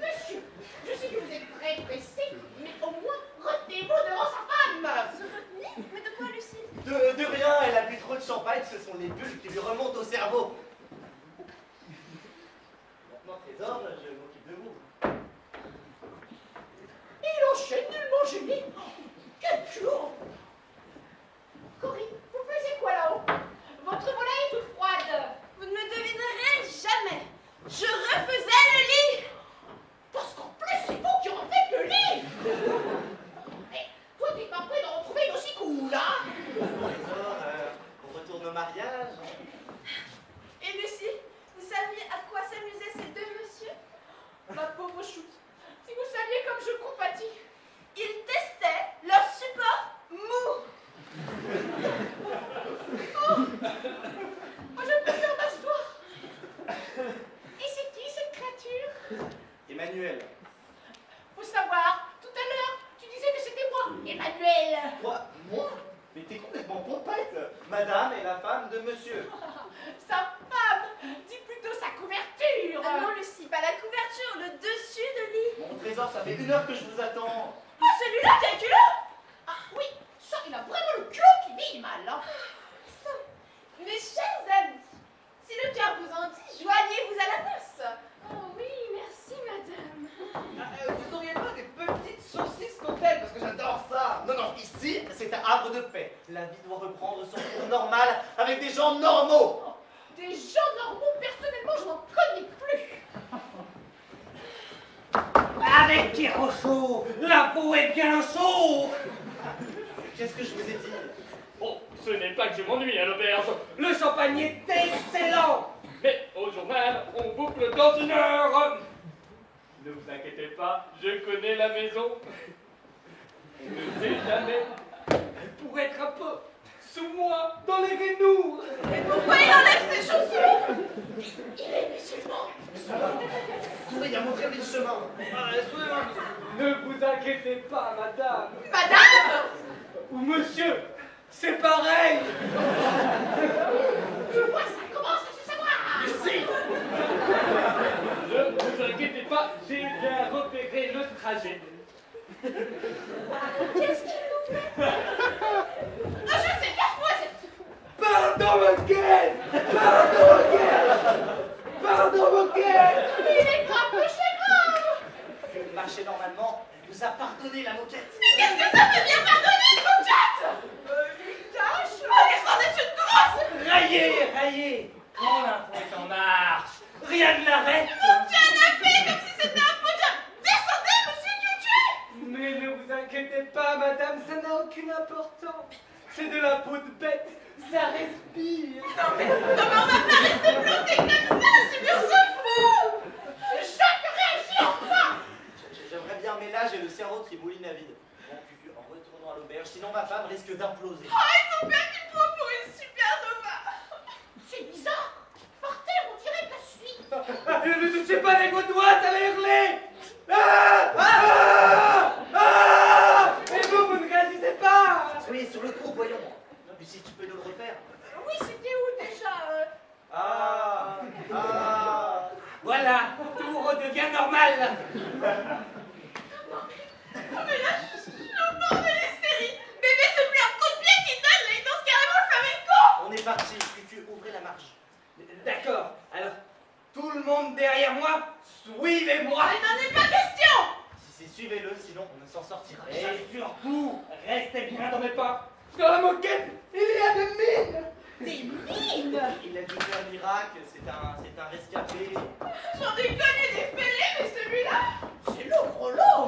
Monsieur, je sais que vous êtes très pressé, mais au moins retenez-vous devant sa femme. Se retenir? Mais de quoi, Lucie? De rien, elle a bu trop de champagne, ce sont les bulles qui lui remontent au cerveau. Maintenant, trésor, je m'occupe de vous. Il enchaîne nullement gêné. Quel jour. Corinne, vous faisiez quoi là-haut? Votre volaille est toute froide. Vous ne me devinerez jamais. Je refaisais le lit. Parce qu'en plus, c'est vous qui en faites le lit. Mais toi, t'es pas prêt d'en retrouver une aussi cool, hein? Trésor, on retourne au mariage. Et Lucie, vous saviez à quoi s'amusaient ces deux messieurs? Ma pauvre choute, si vous saviez comme je compatis. Ils testaient leur support mou. Oh, je préfère m'asseoir. Et c'est qui cette créature? Emmanuel. Faut savoir, tout à l'heure, tu disais que c'était moi, Emmanuel. Moi? Mais t'es complètement pompette. Madame est la femme de monsieur. Sa femme, dis plutôt sa couverture. Ah non, Lucie, pas la couverture, le dessus de lit. Mon trésor, ça fait 1 heure que je vous attends. Ah, celui-là qui a le culot? Ah oui, ça, il a vraiment le culot qui vit mal, hein. Mes chers amis, si le cœur vous en dit, joignez-vous à la noce. Oh oui, merci, madame. Vous auriez pas des petites saucisses côtelettes, parce que j'adore ça. Non, non, ici, c'est un havre de paix. La vie doit reprendre son cours normal avec des gens normaux. Des gens normaux, personnellement, je n'en connais plus. Avec Tirochot, la peau est bien chaud. Qu'est-ce que je vous ai dit? Bon, ce n'est pas que je m'ennuie à l'auberge, Le champagne est excellent. mais au journal, on boucle dans 1 heure. Ne vous inquiétez pas, je connais la maison. On ne sait jamais. Elle pourrait être un peu sous moi, dans les guenous. Mais pourquoi il enlève ses chaussures? Il est musulman. Il a montré le chemin. Ne vous inquiétez pas, madame. Madame? Ou monsieur, c'est pareil. Je vois, ça commence à se savoir. Lucie! Ne vous inquiétez pas, j'ai bien repéré le trajet. Qu'est-ce qu'il nous fait? Ah, je sais, casse-moi cette... Pardon, moquette. Pardon, moquette. Pardon, moquette. Il est grave que chez grave. Vous marchez normalement, elle vous a pardonné la moquette. Mais qu'est-ce que ça veut bien pardonner, coquette? Une tâche? Ah, qu'est-ce qu'on est une grosse? Raillez, raillez. Quand l'info est en marche, rien ne l'arrête. Mon canapé, comme si c'était un peu de... Descendez, monsieur Dutu. Mais ne vous inquiétez pas, madame, ça n'a aucune importance. C'est de la peau de bête, ça respire. Non mais on va pas rester bloqué comme ça, sinon on se fout. Jacques réagit enfin. J'aimerais bien, mais là, j'ai le cerveau qui bouline à vide. Bon, Cucu, en retournant à l'auberge, sinon ma femme risque d'imploser. Oh, ils ont bien du point pour une supernova. C'est bizarre. Par terre, on dirait de la suie. Ne touchez pas avec vos doigts, ça va hurler. Ah, ah, ah. Et vous ne réagissez pas. Soyez sur le coup, voyons. Lucie, tu peux nous le refaire? Oui, c'était où déjà Ah! Voilà, tout redevient normal. Oh, mais là, je suis au bord de l'hystérie. Bébé, c'est plus un coup de pied qui donne, là, il danse carrément le flamenco. On est parti. Cucu, ouvrez la marche. D'accord, alors, tout le monde derrière moi, suivez-moi. Il n'en est pas question. Si c'est suivez-le, sinon on ne s'en sortira Et jamais. surtout, restez bien dans mes pas. Dans la moquette, il y a des mines. Des mines. Il a dû faire un miracle, c'est un rescapé. J'en ai connu des fêlés, mais celui-là, c'est le gros lot.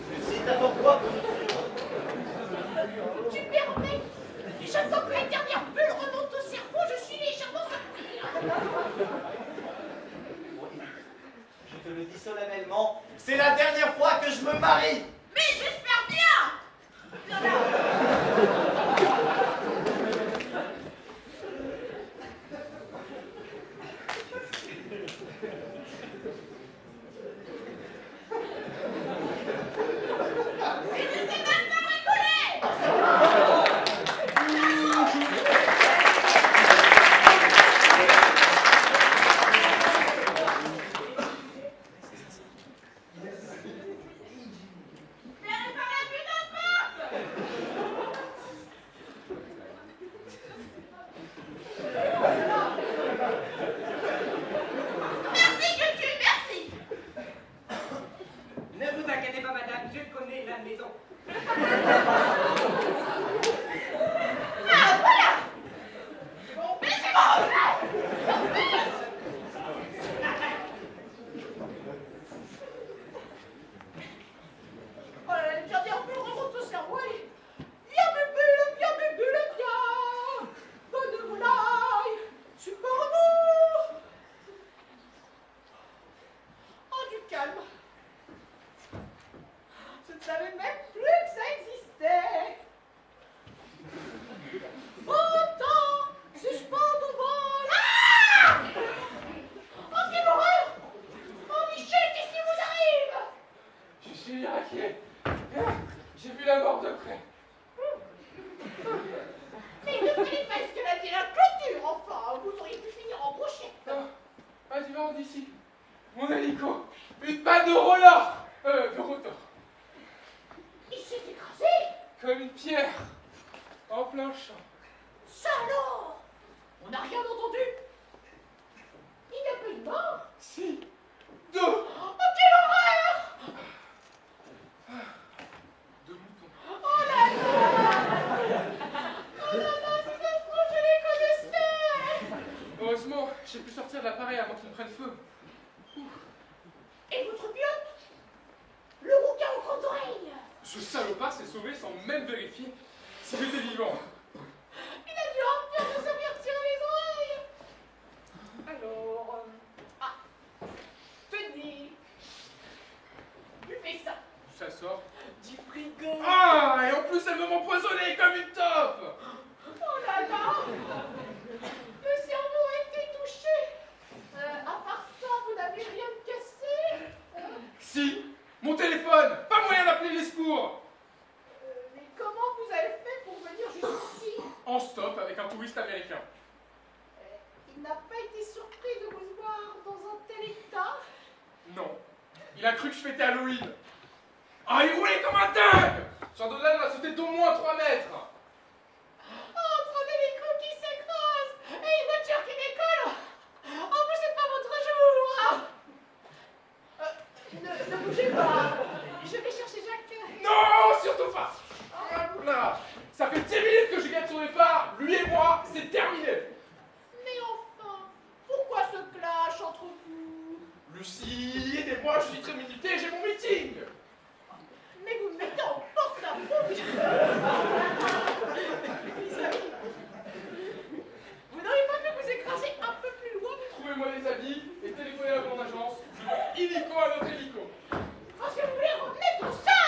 Lucie, d'abord quoi pour nous suivre? solennellement, c'est la dernière fois que je me marie. Mais j'espère bien. Viens là. J'ai vu la mort de près. Mais ne prenez pas escalader la clôture, enfin. Vous auriez pu finir en brochette. Vas-y, va d'ici. Mon hélico. Une panne de roller. De rotor. Il s'est écrasé. Comme une pierre. En plein champ. Ça alors. On n'a rien entendu. Il n'y a pas eu de mort. Si. Deux. Oh, quelle horreur. Deux moutons. Oh là là. Oh là là, ces affreux, je les connaissais. Heureusement, j'ai pu sortir de l'appareil avant qu'il ne prenne feu. Et votre pilote? Le rouquin aux grandes oreilles. Ce salopard s'est sauvé sans même vérifier s'il était vivant. Il a dû en pire de se faire tirer les oreilles. Alors... tenez. Buvez ça. Ça sort. Du frigo. Ah, et en plus, elle veut m'empoisonner comme une taupe. Oh là là. Le cerveau a été touché. À part ça, vous n'avez rien de cassé. Si, mon téléphone. Pas moyen d'appeler les secours. Mais comment vous avez fait pour venir jusqu'ici? En stop avec un touriste américain. Il n'a pas été surpris de vous voir dans un tel état? Non. Il a cru que je fêtais Halloween. Ah, il roulait comme un dingue. Chardonnay m'a sauté d'au moins 3 mètres. Entre un hélico qui s'écrase et une voiture qui décolle. En plus, c'est pas votre jour. Ne bougez pas. Je vais chercher Jacques. Non, surtout pas. Là, ça fait 10 minutes que je gagne son départ. Lui et moi, c'est terminé. Mais enfin, pourquoi ce clash entre vous? Lucie, aidez-moi, je suis très milité, j'ai mon meeting. Mais vous me mettez en porte-à-faux. Mes amis, vous n'auriez pas pu vous écraser un peu plus loin? Trouvez-moi les habits et téléphonez à mon agence. Je veux illico à notre hélico. Parce que vous voulez remettre ça?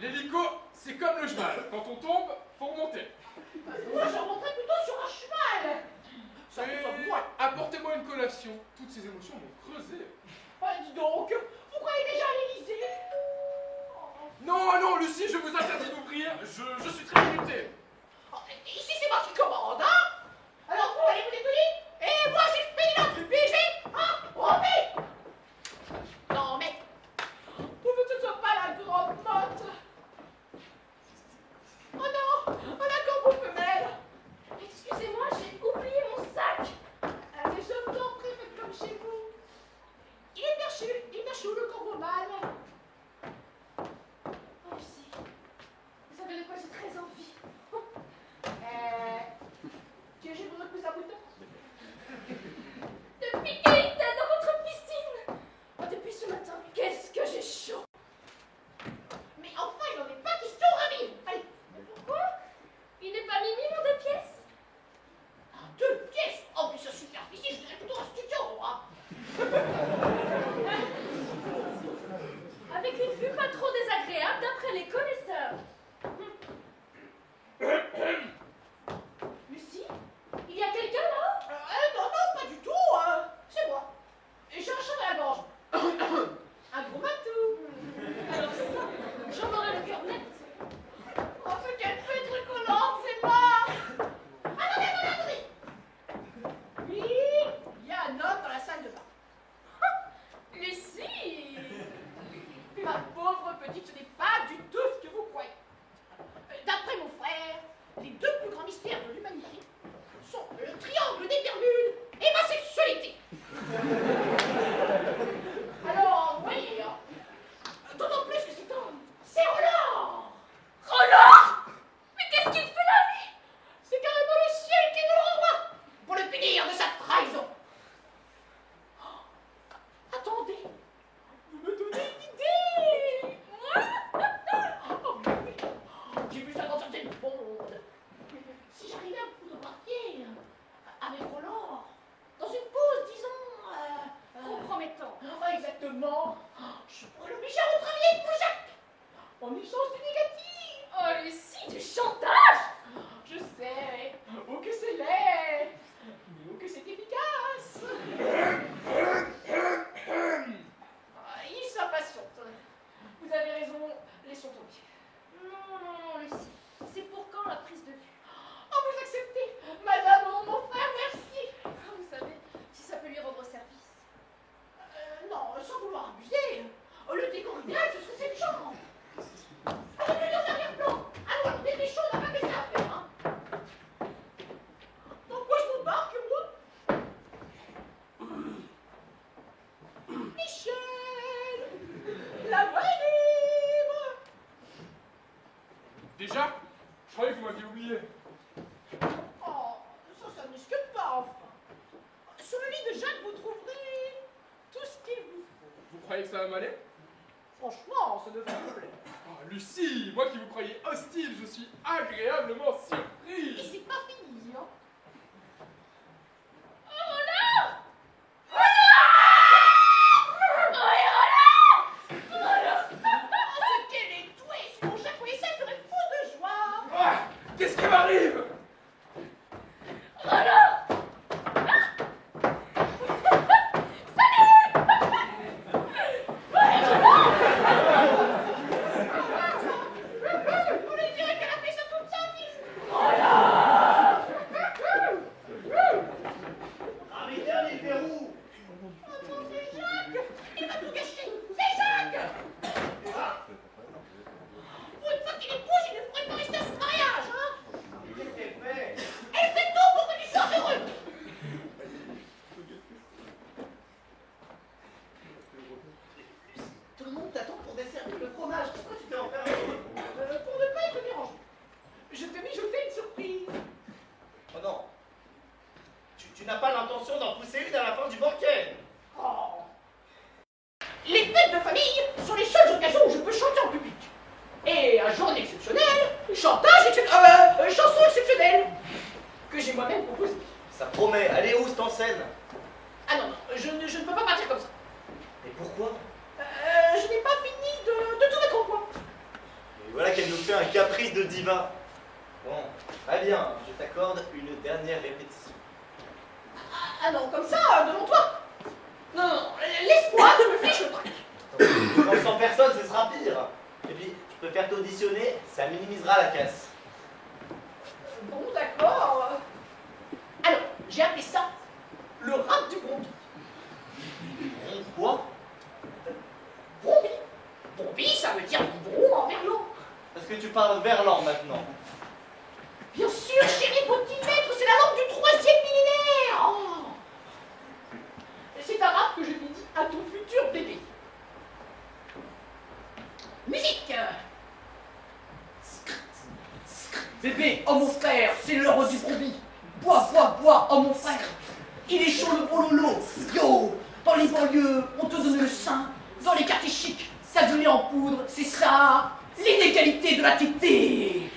L'hélico, c'est comme le cheval. Quand on tombe, faut remonter. Moi, je remonterais plutôt sur un cheval. Ça fait comme moi. Apportez-moi une collation. Toutes ces émotions m'ont creusé. Dis donc, vous croyez déjà à l'Élysée? Non, non, Lucie, je vous interdis d'ouvrir. Je suis très limité. Ici, c'est moi qui commande, hein? Alors, vous allez vous débrouiller? Et moi, j'expédie notre PG, hein? Rompez! Non, mais... Vous ne que ce soit pas la grande motte. Oh non! On a comme vous femelle. Excusez-moi, j'ai oublié mon sac. Mais je vous en prie, faites comme chez vous. Il est perché où le corbeau mâle? Oh, Lucie, vous savez de quoi j'ai très envie? avant James Bond. Si j'arrivais à me photographier avec Roland, dans une pause, disons... Compromettant. Exactement. Je pourrais l'obliger à retravailler avec mon Jacques. En échange du négatif. Oh, Lucie, du chantage! Je sais. Oh, que c'est laid. Mais oh, que c'est efficace. Il s'impatiente. Vous avez raison, laissons tomber. Non, Lucie. C'est pour quand la prise de vue? Oh, vous acceptez, madame, oh, mon frère, merci. Vous savez, si ça peut lui rendre service. Non, sans vouloir abuser. Le décor idéal, ce serait cette chambre. Revenez en arrière-plan. Alors, dépêchons, on n'a pas que ça à faire, hein. Dans quoi je m'embarque, moi? Michel, la voie est libre. Déjà? Je croyais que vous m'aviez oublié. Oh, ça ne discute pas, enfin. Sur le lit de Jacques, vous trouverez tout ce qu'il vous faut. Vous croyez que ça va m'aller? Franchement, ça devrait vous plaire. Oh, Lucie, moi qui vous croyais hostile, je suis agréablement Et surpris. c'est pas fini, hein. Ce qu'elle est douée, sinon Jacques voyait ça, il serait fou de joie. Ah, qu'est-ce qui m'arrive? On lui dirait qu'elle a fait ça toute sa vie. Arrêtez les verrous. Attends, c'est Jacques. Il va tout gâcher. C'est Jacques. Pour une fois qu'il est beau, je ne pourrais pas rester à ce mariage, hein. Qu'est-ce qu'elle fait? Elle fait tout pour que tu sois heureux. Tout le monde t'attend pour desservir le fromage. Pourquoi tu t'es enfermé? Pour ne pas être dérangé. Je t'ai mijoté une surprise. Oh non. Tu n'as pas l'intention d'en pousser une à la fin du banquet. Oh. Les fêtes de famille sont les seules occasions où je peux chanter en public. Et un jour exceptionnel, chanson exceptionnelle, que j'ai moi-même composée. Ça promet. Elle est où cette en scène? Ah non, je ne peux pas partir comme ça. Et pourquoi? Je n'ai pas fini de tout mettre au point. Et voilà qu'elle nous fait un caprice de diva. Bon, très bien. Je t'accorde une dernière répétition. Ah non, comme ça, devant toi. Non, laisse-moi, je me fiche le trac. Devant 100 personnes, ce sera pire. Et puis, je préfère t'auditionner, ça minimisera la casse. Bon, d'accord. Alors, j'ai appelé ça le rap du Bromby. Quoi? Bromby. Bromby, ça veut dire biberon en verlan. Parce que tu parles verlan maintenant. Bien sûr, chérie, petit maître, c'est la langue du 3e millénaire. Oh. C'est un rap que je dédie à ton futur bébé. Musique. Bébé, oh mon frère, c'est l'heure du Bromby. Bois, bois, bois, oh mon frère. Il est chaud le bololo. Yo, dans les banlieues, on te donne le sein. Dans les quartiers chics, ça gelé en poudre, c'est ça. L'inégalité de la tétée.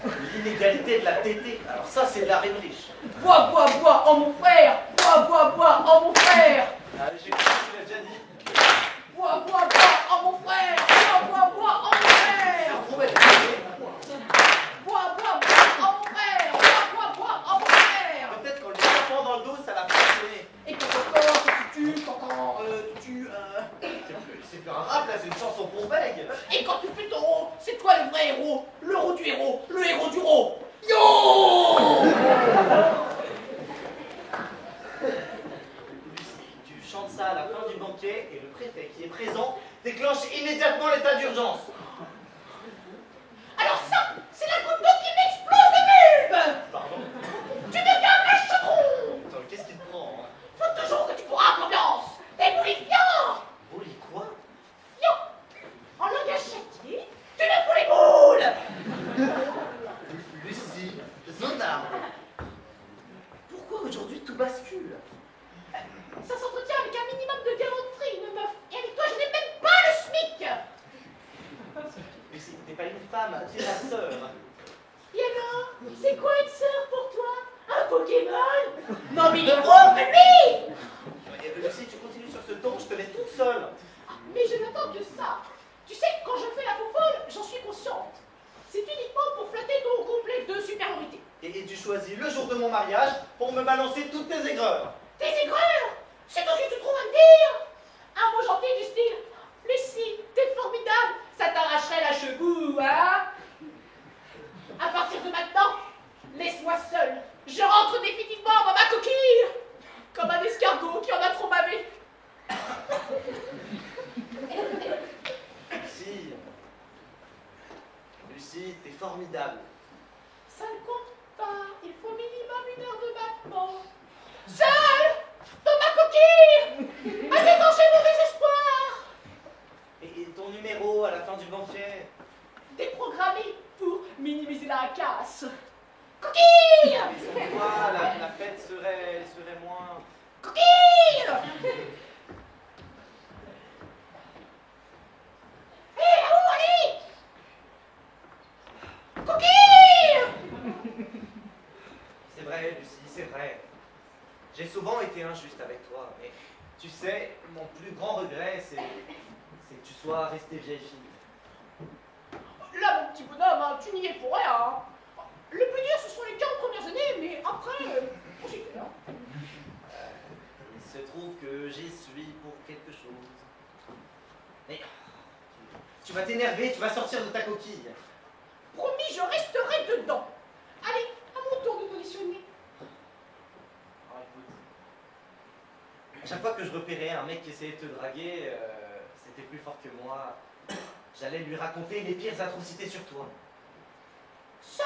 L'inégalité de la tétée. Alors ça, c'est de la rime riche. Bois, bois, bois, oh mon frère. Bois, bois, bois, oh mon frère. Ah, j'ai compris, tu l'as déjà dit. Bois, bois, bois, oh mon frère. Bois, bois, bois, oh mon frère. Trop bête. Bois, bois, bois, oh mon frère. Bois, bois, bois, oh mon frère. Peut-être qu'en le tapant dans le dos, ça va fonctionner. Et quand encore, tu tues, C'est plus un rap, là, c'est une chanson pour bègue. et quand tu fais ton héros, c'est toi le vrai héros, l'héros du héros, le héros du héros. Yo. Tu chantes ça à la fin du banquet et le préfet qui est présent déclenche immédiatement le jour de mon mariage pour me balancer toutes tes aigreurs. Tes aigreurs? C'est tout ce que tu trouves à me dire? Un mot gentil du style Lucie, t'es formidable, ça t'arracherait la cheveux, hein? À partir de maintenant, laisse-moi seule. Je rentre définitivement dans ma coquille, comme un escargot qui en a trop bavé. Lucie, t'es formidable. Ça ne compte pas, il faut minimum 1 heure de battement. Seule, dans ma coquille, à déclencher mon désespoir. Et ton numéro à la fin du banquet? Déprogrammé pour minimiser la casse. Coquille! Mais sans toi, la fête serait moins... Coquille! Hé, là où allez? Coquille! C'est vrai, Lucie, c'est vrai. J'ai souvent été injuste avec toi, mais tu sais, mon plus grand regret, c'est que tu sois restée vieille fille. Là, mon petit bonhomme, hein, tu n'y es pour rien. Hein. Le plus dur, ce sont les 40 premières années, mais après, on s'y fait. Hein. Il se trouve que j'y suis pour quelque chose. Mais tu vas t'énerver, tu vas sortir de ta coquille. Promis, je resterai dedans. Allez, à mon tour de positionner. Alors écoute, à chaque fois que je repérais un mec qui essayait de te draguer, c'était plus fort que moi. J'allais lui raconter les pires atrocités sur toi. Ça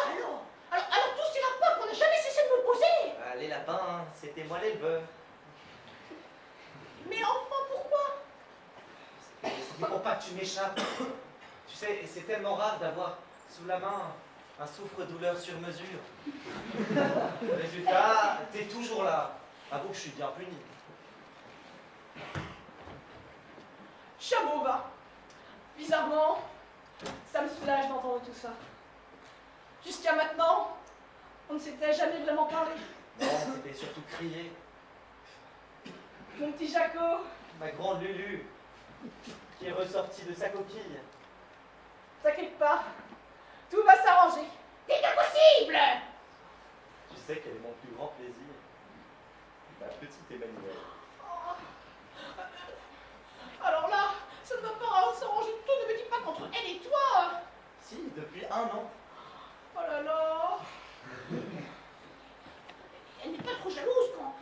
alors tous ces rapports qu'on n'a jamais cessé de me poser. Les lapins, hein, c'était moi l'éleveur. Mais enfin, pourquoi? C'était pour pas que tu m'échappes. Tu sais, c'est tellement rare d'avoir sous la main un souffre-douleur sur mesure. Résultat, t'es toujours là. Avoue que je suis bien puni. Chameau va. Bizarrement, ça me soulage d'entendre tout ça. Jusqu'à maintenant, on ne s'était jamais vraiment parlé. Non, c'était surtout crier. Mon petit Jaco, Ma grande Lulu, qui est ressortie de sa coquille. t'inquiète pas, tout va s'arranger. Dès que possible! Tu sais quel est mon plus grand plaisir? Ma petite Emmanuelle. Oh. Alors là, ça ne va pas s'arranger du tout, ne me dis pas qu'entre elle et toi. Si, depuis 1 an. Oh là là. Elle n'est pas trop jalouse quand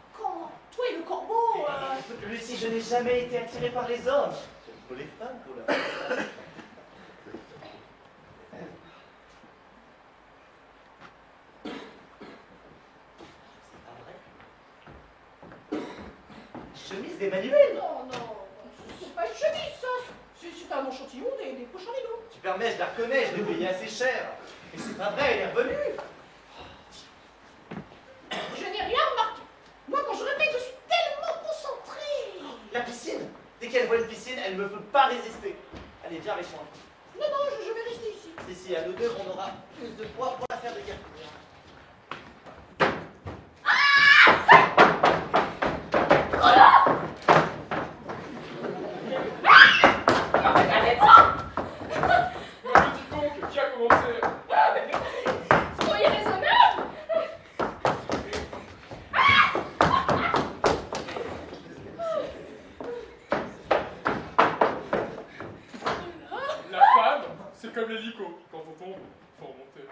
toi et le corbeau... Lucie, je n'ai jamais été attirée par les hommes. J'aime trop les femmes pour la C'est pas vrai. Chemise d'Emmanuel. Non, c'est pas une chemise, ça. C'est un échantillon des prochains rideaux. Tu permets, je la reconnais, je l'ai payée assez cher. Mais c'est pas vrai, elle est revenue. Je n'ai rien remarqué. Moi, quand je répète, je suis tellement concentrée. La piscine. Dès qu'elle voit une piscine, elle ne peut pas résister. Allez, viens avec moi. Non, je vais rester ici. Si, à nous deux, on aura plus de poids pour la faire dégager. Qui a commencé? Soyez raisonnable. La femme, c'est comme l'hélico. Quand on tombe, faut remonter.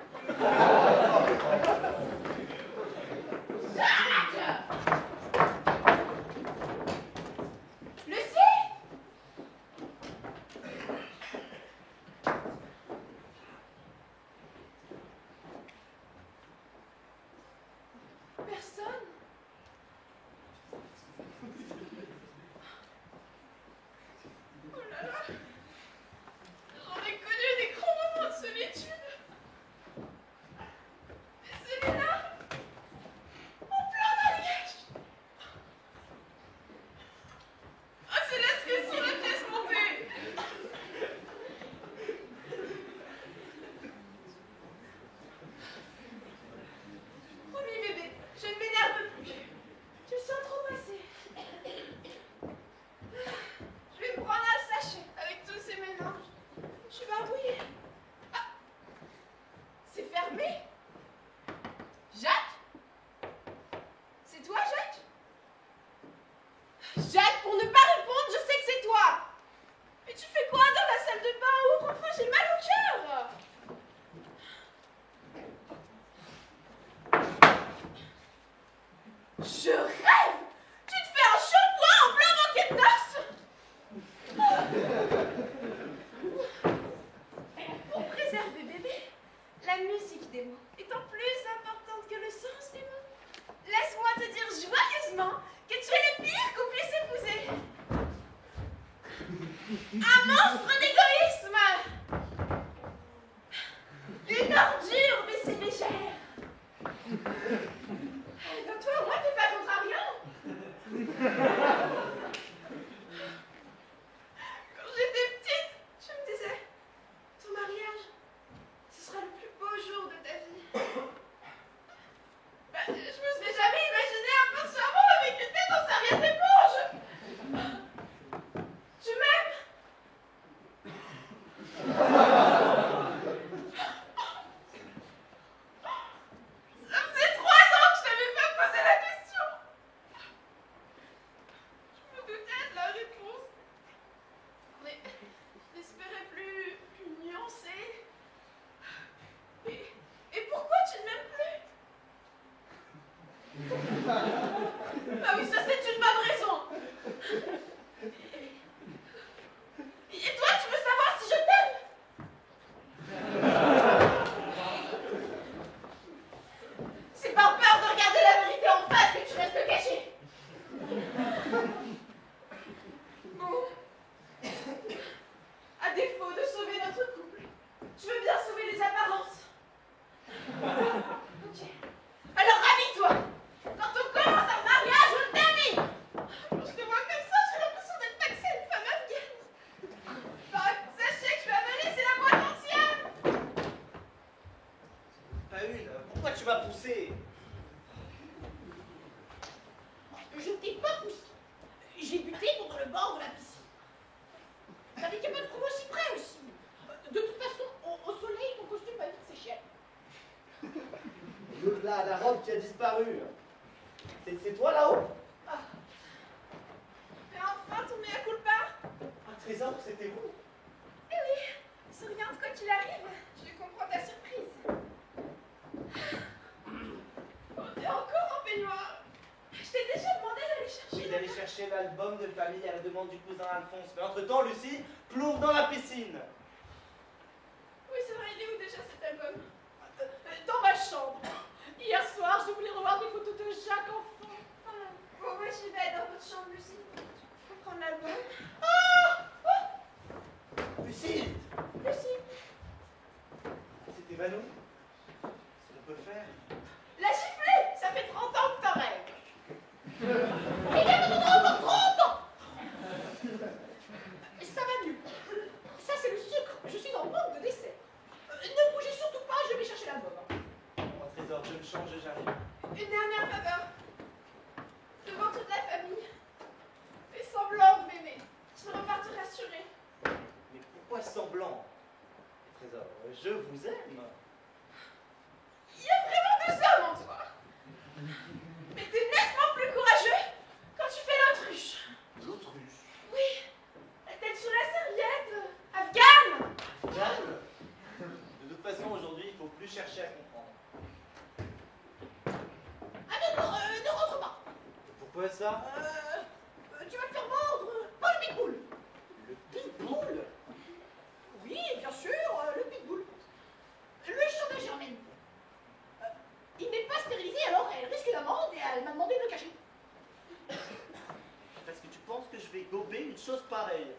Je rêve! Tu te fais un shampoing en plein banquet de noces! Pour préserver bébé, la musique des mots étant plus importante que le sens des mots, laisse-moi te dire joyeusement que tu es le pire qu'on puisse épouser. Un monstre d'égoïsme! Une ordure, mais c'est légère. Donc toi, au moins, t'es pas contrariant. Quand j'étais petite, je me disais, ton mariage, ce sera le plus beau jour de ta vie. Bah, je me serais jamais imaginé un pince savon avec une tête en serviette d'éponge. Tu m'aimes? Ça faisait 3 ans que je t'avais pas posé la question. Je me doutais de la réponse. Mais j'espérais plus nuancée. Et pourquoi tu ne m'aimes plus? Ah oui, ça c'est une bonne raison. Et toi, tu veux savoir si je t'aime? C'est par peur de regarder la vérité en face que tu restes caché. Bon. À défaut de sauver notre couple, tu veux bien sauver les apparences. Ok. Alors ravis-toi. Quand on commence un mariage, on termine. Quand je te vois comme ça, j'ai l'impression d'être taxée une femme afghane. Bah, sachez que je vais avaler, c'est la boîte entière. Pas une. Pourquoi tu m'as poussé? Je t'ai pas poussé. J'ai buté contre le bord de la piscine. T'avais qu'à pas de trouver aussi près aussi. De toute façon, au soleil, ton costume va vite sécher. La robe qui a disparu. C'est toi là-haut? Ah. Mais enfin, ton mea culpa. Un trésor, c'était vous? Eh oui, souviens de quoi qu'il arrive. Je comprends ta surprise. Oh, t'es encore en peignoir. Je t'ai déjà demandé d'aller chercher. Oui, d'aller chercher l'album de famille à la demande du cousin Alphonse. Mais entre-temps, Lucie plouffe dans la piscine. Oui, c'est vrai, il est où déjà cet album? Dans ma chambre. Hier soir, je voulais revoir des photos de Jacques enfant. Bon, moi j'y vais dans votre chambre, Lucie. Faut prendre l'album. Lucie, Lucie, c'est évanoui. Ce qu'on peut faire. la giflée, ça fait 30 ans que t'en rêves. Mais il y a encore 30 ans. Ça va mieux. Ça, c'est le sucre. Je suis en manque de dessert. Ne bougez surtout pas, je vais chercher l'album. Mon trésor, je me change, j'arrive. Une dernière faveur. Devant toute la famille. Fais semblant de m'aimer. Je repartirai rassurée. Mais pourquoi semblant? Trésor, je vous aime. Il y a vraiment 2 hommes en toi. Mais t'es nettement plus courageux quand tu fais l'autruche. L'autruche. Oui, la tête sur la serviette. Afghane. Calme. De toute façon, aujourd'hui, il faut plus chercher à comprendre. Ah non, non, ne rentre pas. Pourquoi ça? Tu vas te faire mordre. Pas le pitbull. Le pitbull? Oui, bien sûr, le pitbull. Le chat de Germaine. Il n'est pas stérilisé, alors elle risque l'amende et elle m'a demandé de le cacher. Parce que tu penses que je vais gober une chose pareille?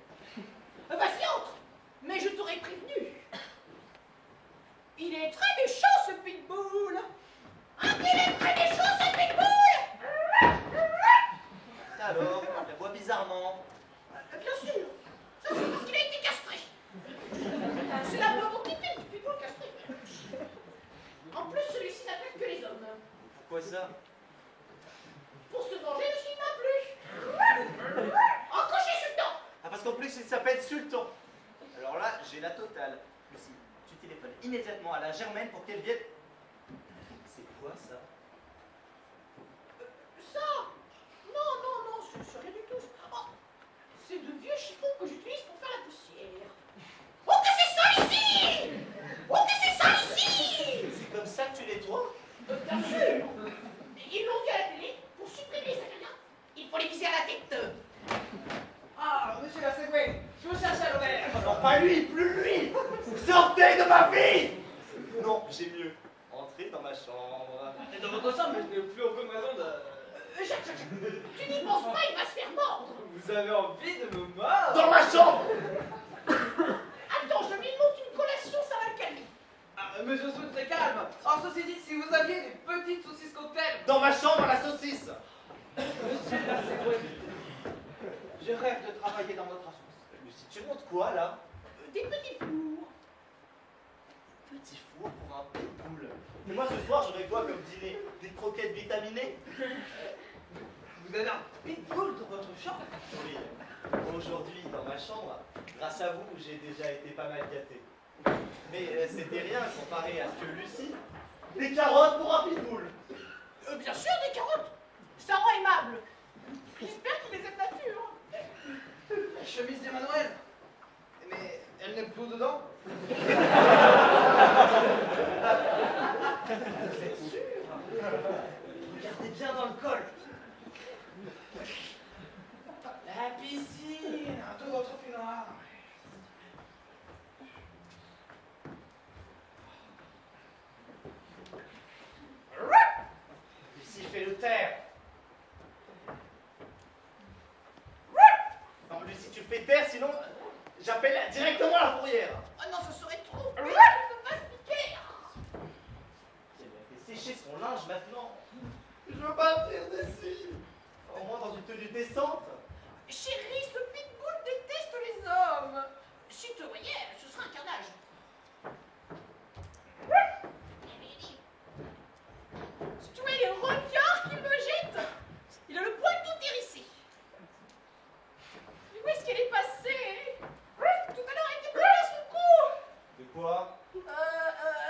Vas-y, entre. Mais je t'aurais prévenu. Il est très méchant, ce pitbull. Ah, il est très méchant, ce pitbull. Ça alors, la voix bizarrement. Bien sûr. Ça, c'est parce qu'il a été castré. C'est la plante typique du pitbull castré. En plus, celui-ci n'attaque que les hommes. Pourquoi ça? Pour se venger de ce qu'il n'a plus. Encochez ce temps. Ah, parce qu'en plus, il s'appelle Sultan. Alors là, j'ai la totale. Lucie, tu téléphones immédiatement à la Germaine pour qu'elle vienne. C'est quoi ça? Ça? Non, c'est rien du tout. Oh, c'est de vieux chiffons que j'utilise pour faire la poussière. Oh, que c'est sale ici! Oh, que c'est sale ici! C'est comme ça que tu nettoies? Bien sûr. Ils l'ont vu à la télé pour supprimer supprimer ça, là. Il faut les viser à la tête. Ah, monsieur la Segway, je vous cherche à l'horaire. Non, pas lui, plus lui. Sortez de ma vie. Non, j'ai mieux. Entrez dans ma chambre. Dans votre chambre, mais je n'ai plus aucune raison de... Jacques, tu n'y penses pas, il va se faire mordre. Vous avez envie de me mordre? Dans ma chambre. Attends, je lui monte une collation, ça va le calmer. Ah, monsieur Sweet, très calme. En ceci dit, si vous aviez des petites saucisses cocktail... Dans ma chambre, la saucisse. Monsieur la Segway, je rêve de travailler dans votre agence. Lucie, tu montes quoi, là? Des petits fours. Petit four pour un pitbull. Mais moi, ce soir, j'aurais quoi comme dîner? Des croquettes vitaminées? Vous avez un pitbull dans votre chambre? Oui. Aujourd'hui, dans ma chambre, grâce à vous, j'ai déjà été pas mal gâté. Mais c'était rien comparé à ce que Lucie... Des carottes pour un pitbull. Bien sûr, des carottes. Ça rend aimable. J'espère qu'il les aime nature. La chemise d'Emmanuel. Mais elle n'est plus dedans. Vous êtes sûr? Regardez bien dans le col. La piscine, de votre peignoir. Lucie, fais le taire. Non, Lucie, tu le fais taire, sinon j'appelle directement la fourrière. Oh non, ce serait trop. Je ne peux pas se piquer. Elle a fait sécher son linge maintenant. Je veux pas venir d'ici. Au moins dans une tenue décente. Chérie, ce pitbull déteste les hommes. Si tu le voyais, ce serait un carnage. Si tu voyais les regards qu'il me jette, il a le poil tout hérissé. Mais où est-ce qu'elle est passée? Tout à l'heure, elle était collée à son cou. De quoi?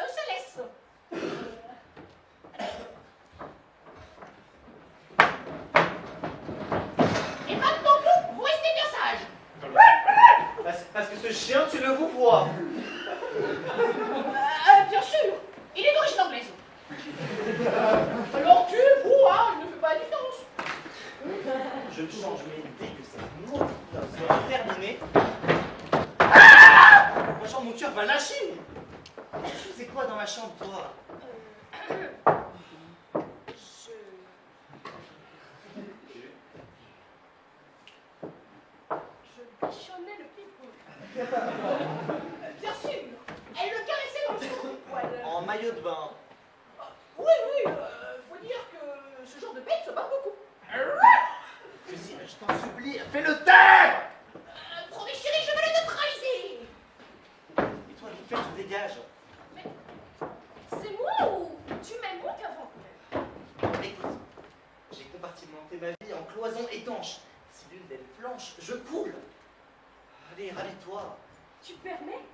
Ça laisse. Et maintenant, vous restez bien sage. Parce que ce chien, tu le vous vois. Bien sûr, il est d'origine anglaise. Alors tu, vous, hein, il ne fait pas la différence. Je ne change, mais dès que cette maudite sera terminée. Ma chambre, mon cœur va lâcher. Tu sais quoi dans ma chambre, toi? Je bichonnais le pitbull. Bien sûr, elle le caressait dans le fond du poil. En maillot de bain. Oui, faut dire que ce genre de bête se bat beaucoup. Lucie, je t'en supplie, fais le taire. Promis chérie, je vais le neutraliser. Et toi, vite fait, tu dégages. C'est moi ou tu m'aimes moins qu'avant? Écoute, j'ai compartimenté ma vie en cloisons étanches. Si l'une d'elles flanche, je coule. Allez, rallie-toi. Tu permets?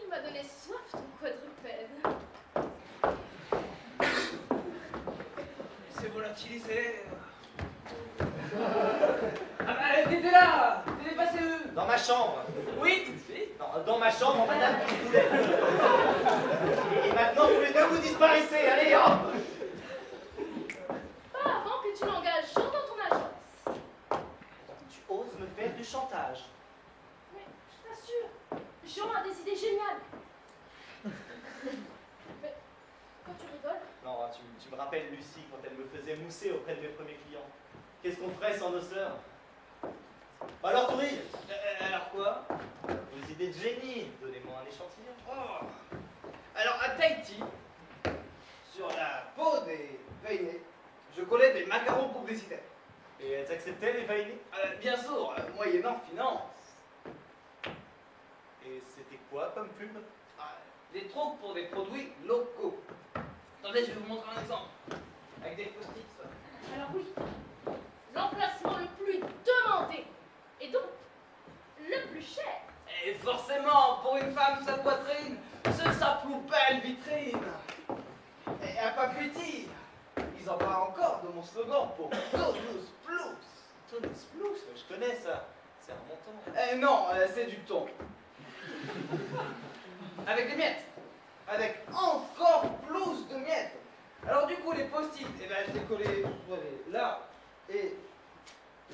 Il m'a donné soif ton quadrupède. C'est volatilisé. Ah bah, t'étais là. T'es passé où? Dans ma chambre. Oui, tout de suite. Non, dans ma chambre, madame Picoulette. Et maintenant, tous les deux, vous disparaissez. Allez, hop. Pas avant que tu n'engages Jean dans ton agence. Tu oses me faire du chantage. Mais je t'assure, Jean a des idées géniales. Mais quand tu rigoles, Non, tu me rappelles Lucie quand elle me faisait mousser auprès de mes premiers clients. Qu'est-ce qu'on ferait sans nos sœurs? Alors, Tourille, Alors quoi? vos idées de génie, donnez-moi un échantillon. Oh. Alors à Tahiti, sur la peau des Vainés, je collais des macarons publicitaires. Et elles acceptaient les Vainés? Bien sûr, moyennant finance. Et c'était quoi comme pub? Des trucs pour des produits locaux. Attendez, je vais vous montrer un exemple. Avec des post-it. alors oui, l'emplacement le plus demandé et donc le plus cher. Et forcément, pour une femme, sa poitrine, c'est sa plus belle vitrine. Et à pas plus dire, ils en parlent encore de mon slogan pour Toulouse Plus. Toulouse Plus, je connais ça. C'est un montant. Non, c'est du thon. Avec des miettes. Avec encore plus de miettes. Alors du coup, les post-it, eh ben, je les collais là Et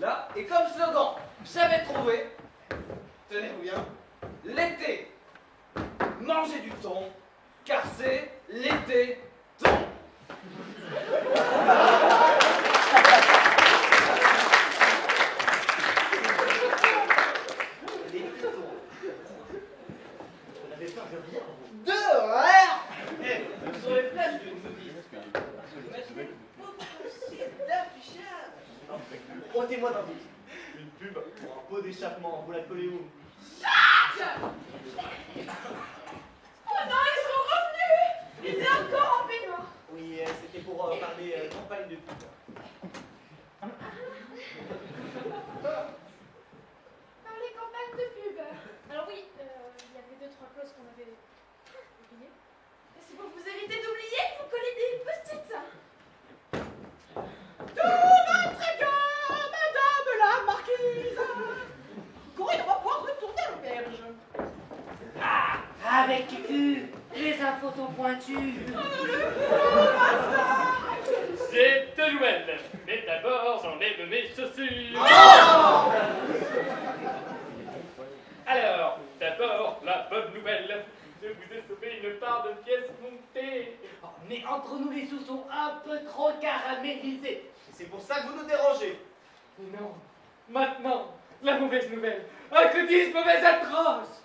là, et comme slogan, j'avais trouvé, tenez-vous bien, l'été, mangez du thon, car c'est l'été thon. Les pitons. Vous n'avez peur de rien, vous. De rien. Sur les plages d'une nudiste. Imaginez le potentiel d'affichage. Ôtez-moi d'un doute. Une pub pour un pot d'échappement, vous la collez où? Oh non, ils sont revenus! Ils étaient encore en peignoir. Oui, c'était pour parler campagne de pub. Par les campagnes de pub. Alors oui, il y avait 2-3 clauses qu'on avait oubliées. Et c'est pour vous éviter d'oublier que vous collez des post-it. Très bien, madame la marquise. Corinne, on va pouvoir retourner à l'auberge. Avec Cucu, les infos sont pointues. J'ai deux nouvelles. Mais d'abord, j'enlève mes chaussures. Alors, d'abord, la bonne nouvelle. Je vous ai sauvé une part de pièces montées. Oh, mais entre nous, les sous sont un peu trop caramélisés. C'est pour ça que vous nous dérangez. Mais non, maintenant, la mauvaise nouvelle. Un que disent mauvaise atroce.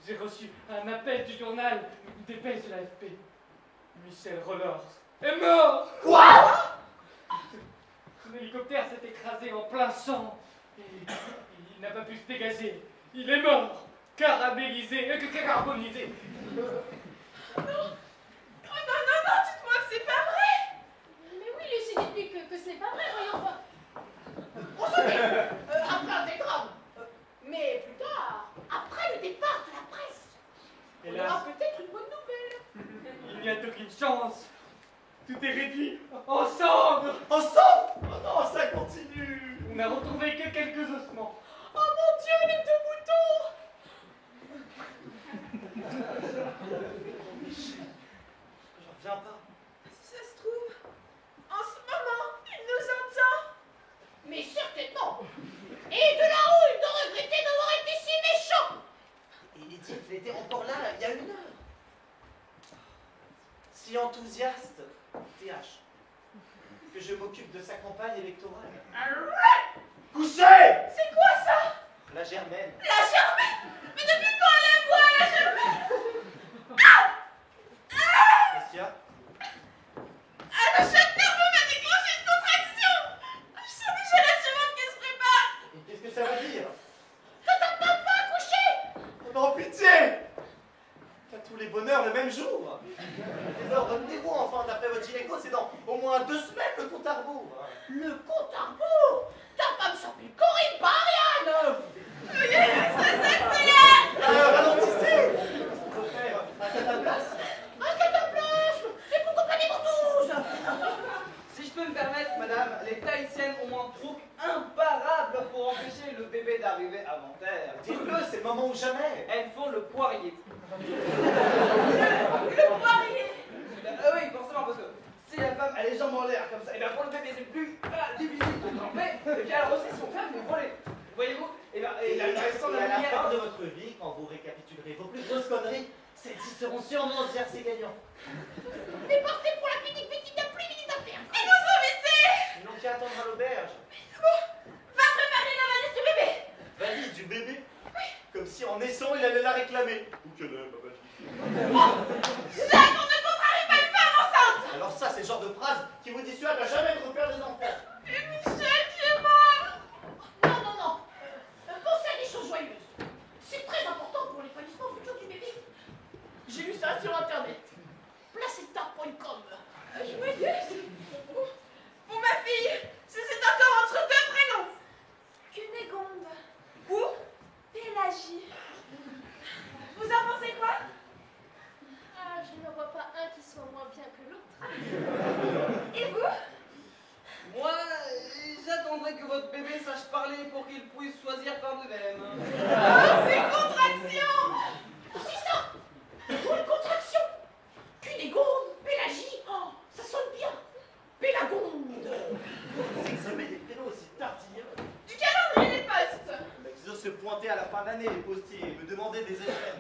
J'ai reçu un appel du journal, une dépêche de l'AFP. Michel Rollors est mort. Quoi? Son hélicoptère s'est écrasé en plein sang. Et il n'a pas pu se dégager. Il est mort, caramélisé, carbonisé. Oh non, dites-moi que c'est pas vrai. Mais oui, Lucie, dites-lui que ce n'est pas vrai, voyons voir. On se met après un télégramme. Mais plus tard, après le départ de la presse, Et on là, aura peut-être une bonne nouvelle. il n'y a aucune chance. Tout est réduit en cendres. Ensemble? Oh non, ça continue. On n'a retrouvé que quelques ossements. Oh mon Dieu, les deux moutons. J'en reviens pas. Si ça se trouve, en ce moment, il nous entend. Mais certainement. Et de là-haut, il doit regretter d'avoir été si méchant. Et il dit qu'il était encore là, il y a 1 heure. Si enthousiaste, TH, que je m'occupe de sa campagne électorale. Couchez! C'est quoi ça? La Germaine. La Germaine. Mais depuis quand elle est moi, la Germaine? Qu'est-ce qu'il y a? Le choc nerveux m'a déclenché une contraction. Je sens déjà la seconde qui se prépare. Et qu'est-ce que ça veut dire? Que ta femme va accoucher. Non, pitié! Pas tous les bonheurs le même jour. Alors, revenez-vous enfin d'après votre gynéco, c'est dans au moins 2 semaines le compte à rebours. Le compte à rebours. Ta femme s'appelle Corinne, pas Ariane. Ralentissez! On peut faire un cataplasme. Un cataplasme. Et pourquoi pas des ventouses? Si je peux me permettre, madame, les Tahitiennes ont un truc imparable pour empêcher le bébé d'arriver avant terre. Dites-le, c'est le moment ou jamais. Elles font le poirier. Le poirier. Oui, forcément, parce que si la femme a les jambes en l'air comme ça, et bien pour le bébé c'est plus difficile de tremper, et puis alors aussi son femme vous voler. Voyez-vous? Et bien, Et la restant de à la la fin lumière. de votre vie, quand vous récapitulerez vos plus grosses conneries, celles-ci seront sûrement tiercés gagnants. Déportez pour la clinique petite à plus vite à faire. Et nos invités. Ils n'ont qu'à attendre à l'auberge. Va préparer la valise du bébé. Valise du bébé? Comme si en naissant il allait la réclamer. Ou que non, ma valise. Jacques, on ne contrarie pas une femme enceinte. Alors ça, c'est le genre de phrase qui vous dissuade à jamais de refaire des enfants. Et Michel qui est mort. Non. Pensez à des choses joyeuses. C'est très important pour l'épanouissement futur du bébé. J'ai lu ça sur internet. Placenta.com. Joyeuse. Pour ma fille, c'est encore entre 2 prénoms. Cunégonde. Ou Pélagie. Vous en pensez quoi? Ah, je n'en vois pas un qui soit moins bien que l'autre. Et vous? Moi, j'attendrai que votre bébé sache parler pour qu'il puisse choisir par lui-même. Oh, ces contractions. C'est ça. Pour une contraction. Cunégonde, Pélagie. Oh, ça sonne bien. planer les postiers et me demander des SMS.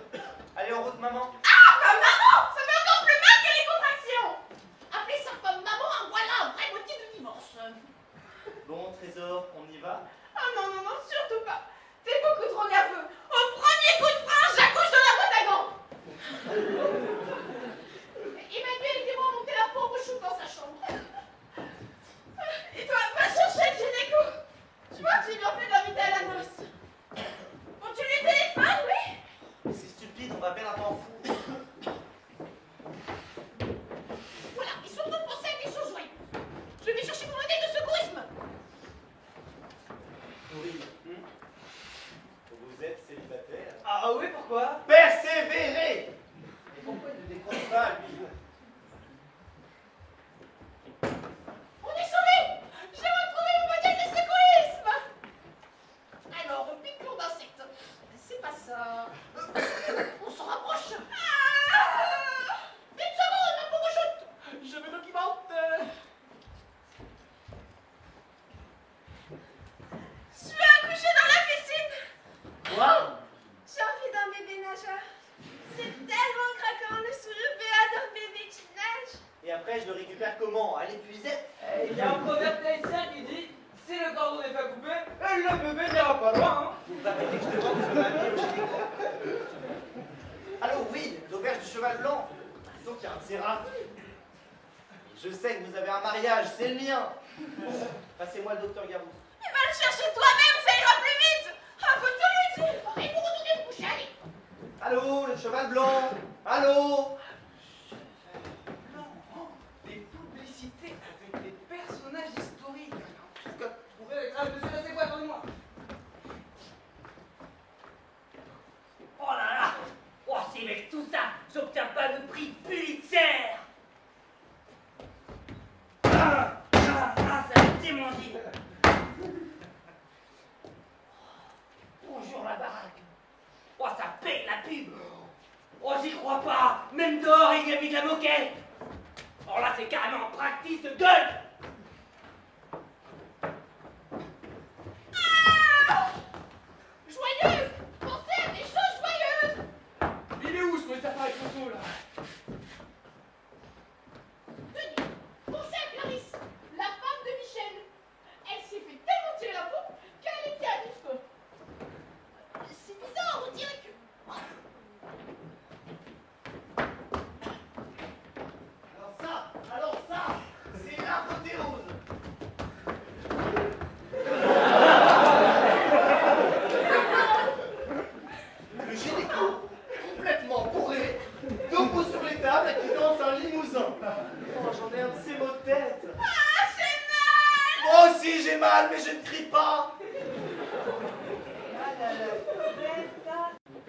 Allez, en route, maman. Ah, comme maman! Ça fait encore plus mal que les contractions! Appeler sa femme maman, voilà un vrai motif de divorce. Bon, Trésor, on y va? Ah non, non, non, surtout pas. T'es beaucoup trop nerveux. Au premier coup de frein, j'accouche de la boîte à gants. Emmanuel, aidez-moi à monter la pauvre chou dans sa chambre. Et toi, va chercher le gynéco. Tu vois, j'ai bien fait de l'inviter à la noce. Bon, tu lui téléphones, oui? Mais c'est stupide, on m'appelle un temps fou. Voilà, et surtout pensez à des choses joyeuses. Je vais chercher mon modèle de secourisme. Oui. Vous êtes célibataire? Ah oui, pourquoi? Persévérez! Et pourquoi il ne décroche pas, lui? On est sauvés! J'ai retrouvé mon modèle de secourisme! Alors, piqûre d'insectes. C'est pas ça. On s'en rapproche. Une seconde, ma pauvre chute! Je me documente. Je vais accoucher dans la piscine. Quoi? J'ai envie d'un bébé nageur. C'est tellement craquant de se lever d'un bébé qui nage. Et après, je le récupère comment? À l'épuisette? Il y a un proverbe tahitien qui dit si le cordon n'est pas coupé, le bébé n'ira pas loin. Hein. Vous arrêtez que je te demande ce qu'on a mis au gynéco. Allô, oui, l'auberge du Cheval Blanc. Disons qu'il y a un de ces rats. Je sais que vous avez un mariage, c'est le mien. Passez-moi le docteur Garou. Mais va le chercher toi-même, ça ira plus vite. Ah, faut tout lui dire. Et vous retournez vous coucher, allez. Allô, le Cheval Blanc? Allô? Des publicités avec des personnages historiques. En tout cas, trouver... Ah, monsieur, là, c'est quoi? Attendez-moi. Oh là là! Oh, si avec tout ça, j'obtiens pas de prix Pulitzer! Ça me démendit! Bonjour la baraque! Oh, ça paye la pub! Oh, j'y crois pas! Même dehors, il y a mis de la moquette! Oh là, c'est carrément un practice de gueule! Joyeuse! Pensez à des choses joyeuses! Il est où ce petit appareil photo là? Tenez, pensez à Clarisse, la femme de Michel. Elle s'est fait tellement tirer la peau qu'elle était à vif. C'est bizarre, on dirait que... Alors ça, c'est l'apothéose. Le gynéco, complètement bourré, debout sur les tables et qui danse un limousin. Oh, j'en ai un de ces maux de tête. Ah, j'ai mal. Moi aussi j'ai mal, mais je ne crie pas.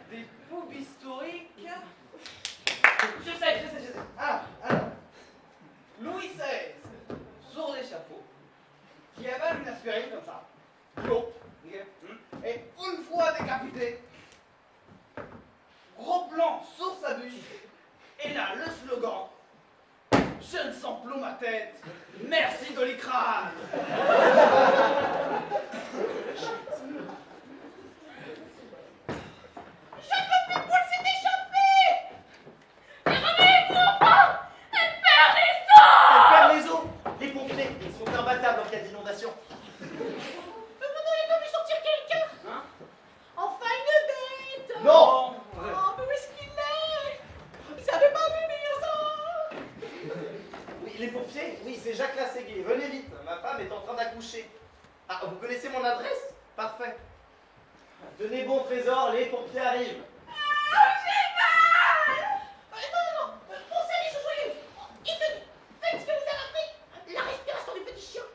Des pubs historiques. Je sais! Ah, alors. Louis XVI, sur l'échafaud, qui avale une aspirine comme ça. L'eau. Et une fois décapité, gros plan sur sa bûche. Et là, le slogan. Je ne sens plus ma tête. Merci de l'écrase. Paul s'est échappé! Mais revenez-vous enfin! Elle perd les os! Elle perd les os. Les pompiers, ils sont imbattables en cas d'inondation. Vous n'auriez pas pu sortir quelqu'un? Hein? Enfin une bête! Non. Oh, mais où est-ce qu'il est? Vous avez pas vu mes garçons? Oui, les pompiers, oui, c'est Jacques Lasséguier. Venez vite, ma femme est en train d'accoucher. Ah, vous connaissez mon adresse? Parfait. Tenez bon, Trésor, les pompiers arrivent. Non, pensez à des choses joyeuses. Et tenez, faites ce que vous avez appris. La respiration du petit chien.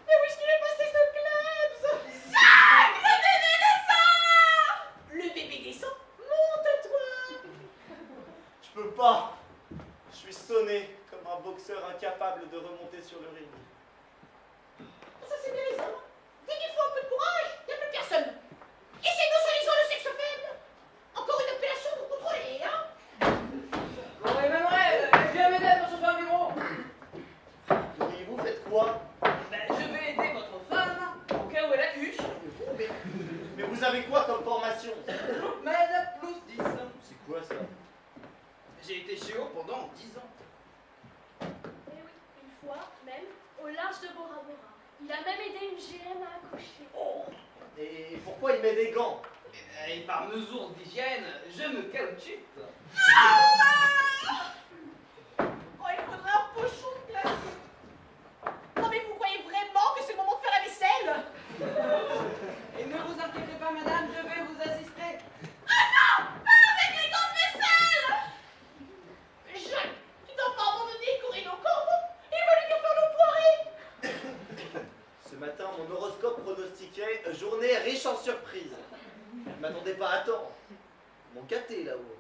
Mais où est-ce qu'il est passé ce Klebs? Jacques, le bébé descend. Le bébé descend. Monte à toi. Je peux pas. Je suis sonné comme un boxeur incapable de remonter sur le ring. Ça c'est bien raison. Dès qu'il faut un peu de courage, il n'y a plus personne. Et c'est nous soi-disant le sexe faible. Encore une appellation pour contrôler, hein? Bon, Emmanuel, viens m'aider à chauffer un bureau. Et vous faites quoi? Ben, je vais aider votre femme au cas où elle accouche. mais vous avez quoi comme formation? marche de Bora Bora. Il a même aidé une GM à accoucher. Oh. Et pourquoi il met des gants? Et par mesure d'hygiène, je me caoutchute. Oh, il faudrait un pochon de glace. Non, mais vous croyez vraiment que c'est le moment de faire la vaisselle? Et ne vous inquiétez pas, madame, je vais vous assister. Ah non! Pas avec les gants de vaisselle! Jacques, tu dois pas abandonner Corinne au corbeau. Il va lui faire faire le poiré. Ce matin, mon horoscope pronostiquait journée riche en surprises. Je m'attendais pas à temps. Ils m'ont gâté là-haut.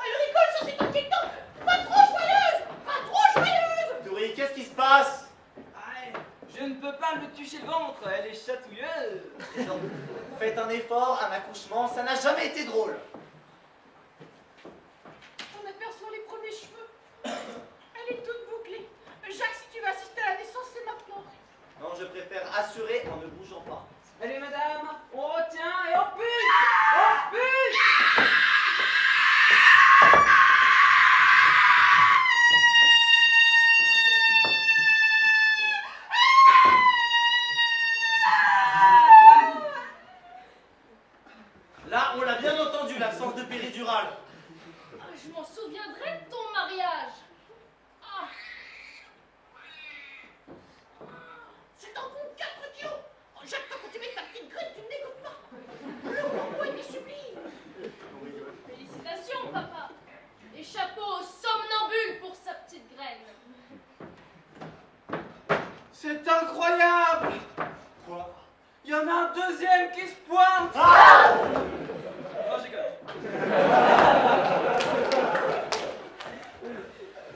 Elle rigole, ça c'est inquiétant. Pas trop joyeuse! Pas trop joyeuse! Douri, qu'est-ce qui se passe? Ah, je ne peux pas me toucher le ventre, elle est chatouilleuse. Non. Faites un effort, un accouchement, ça n'a jamais été drôle. On aperçoit les premiers cheveux. Elle est toute bouclée. Jacques, si tu veux assister à la naissance, c'est maintenant. Non, je préfère assurer en ne bougeant pas. Allez, madame, on retient et on pulse. On pulse. Là, on l'a bien entendu, l'absence de péridurale. Ah, je m'en souviendrai de ton mariage. Ah, C'est un bon 4 kilos. Oh, Jacques, quand tu mets ta petite graine, tu ne n'écoutes pas. Le combo était sublime. félicitations, papa. Et chapeau somnambule pour sa petite graine. C'est incroyable. Quoi? Il y en a un deuxième qui se pointe. Ah! Non, j'ai quand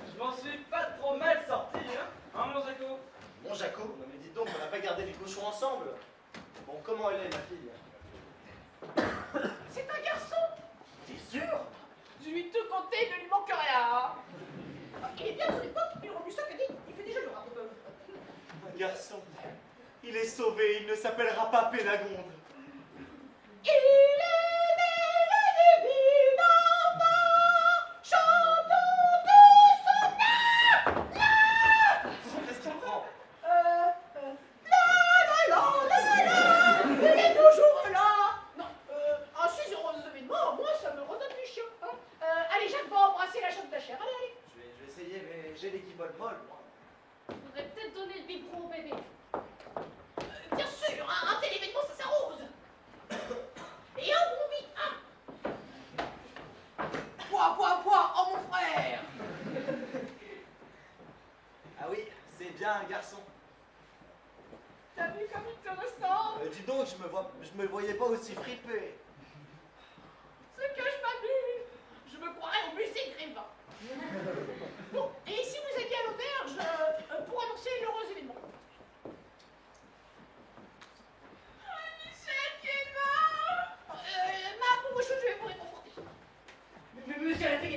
Je m'en suis pas trop mal sorti, hein, mon Jaco? Bon, Jaco, non mais dites donc, on n'a pas gardé les cochons ensemble. Bon, comment elle est, ma fille? C'est un garçon. T'es sûr? Je lui ai tout compté, il ne lui manque rien. Il est bien de son époque, il robuste cadet, il fait déjà le rap. Un garçon. Il est sauvé, il ne s'appellera pas Pélagonde. Il est né le début d'enfant, chantons tous la. Qu'est-ce qu'il prend? Il est toujours là. Non, un 6 euros d'événement, moi ça me redonne du chien. Hein. Allez, Jacques va embrasser la chambre d'achère. Allez, allez. Je vais essayer, mais j'ai l'équipole molle, moi. Faudrait peut-être donner le biberon au bébé. Bien sûr, un tel événement ça s'arrose. Et un bon bic, hein. Poids, oh mon frère. Ah oui, c'est bien un garçon. T'as vu comme il te ressemble? Dis donc, je me voyais pas aussi fripé. Ce que je m'amuse. Je me croirais au musée Grévin. Bon, et si vous alliez à l'auberge pour annoncer l'heureux événement? Michel qui est mort. Ma pauvre chose, je vais vous réconforter.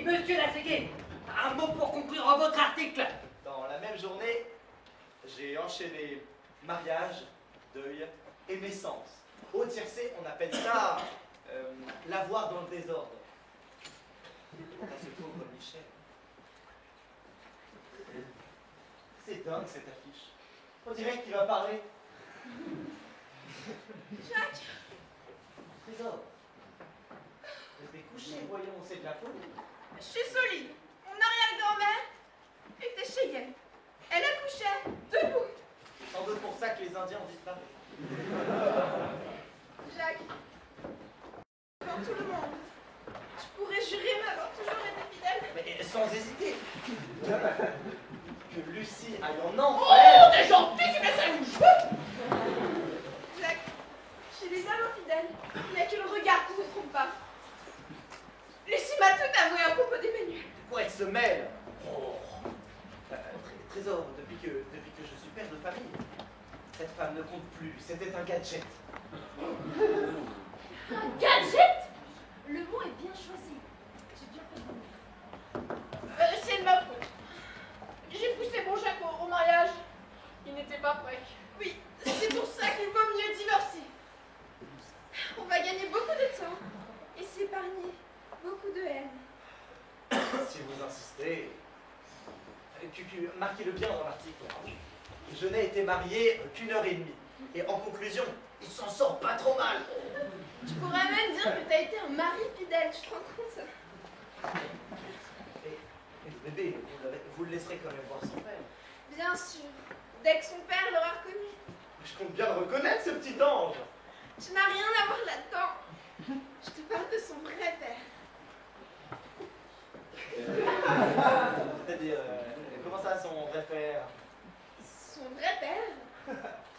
Monsieur Lasségué, un mot pour conclure votre article. Dans la même journée, j'ai enchaîné mariage, deuil et naissance. Au tiercé, on appelle ça l'avoir dans le désordre. Quant à ce pauvre Michel. C'est dingue cette affiche. On dirait qu'il va parler. Jacques, Trésor. Restez couché, voyons, c'est de la folie. je suis solide. Mon arrière-grand-mère était cheyenne. Elle accouchait debout. Sans doute pour ça que les Indiens ont disparu. Jacques, devant tout le monde, je pourrais jurer m'avoir toujours été fidèle. Mais sans hésiter. Que Lucie aille en Oh, enfer. t'es gentil, tu mets ça où je veux. Jacques, chez les amants fidèles, il n'y a que le regard qui ne trompe pas. Lucie m'a tout avoué à propos d'Emmanuel. De quoi elle se mêle? Oh. Trésor, depuis que je suis père de famille, cette femme ne compte plus. C'était un gadget. Un gadget? Le mot est bien choisi. J'ai bien fait de le C'est de ma faute. J'ai poussé mon Jacques au mariage. Il n'était pas prêt. Oui, c'est pour ça qu'il vaut mieux divorcer. On va gagner beaucoup de temps et s'épargner beaucoup de haine. Si vous insistez. Marquez-le bien dans l'article. Je n'ai été marié qu'1 heure et demie. Et en conclusion, il s'en sort pas trop mal. Tu pourrais même dire que t'as été un mari fidèle, tu te rends compte? Et le bébé, vous le laisserez quand même voir son père. Bien sûr. Dès que son père l'aura reconnu. Je compte bien le reconnaître, ce petit ange. Tu n'as rien à voir là-dedans. Je te parle de son vrai père. C'est-à-dire, comment ça, son vrai père? Son vrai père,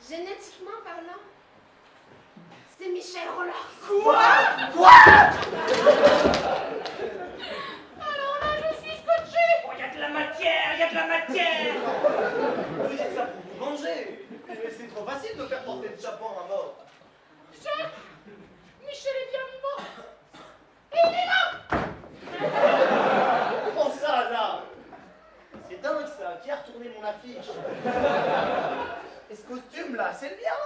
génétiquement parlant, c'est Michel Rollard. Quoi? Alors là, je suis scotchée. Oh, y a de la matière, y a de la matière. Vous dites ça pour vous venger. Mais c'est trop facile de faire porter le chapeau à un mort. Chef, Michel est bien vivant. Et il est là. Comment ça, là? C'est dingue, ça. Qui a retourné mon affiche? Et ce costume-là, c'est le mien.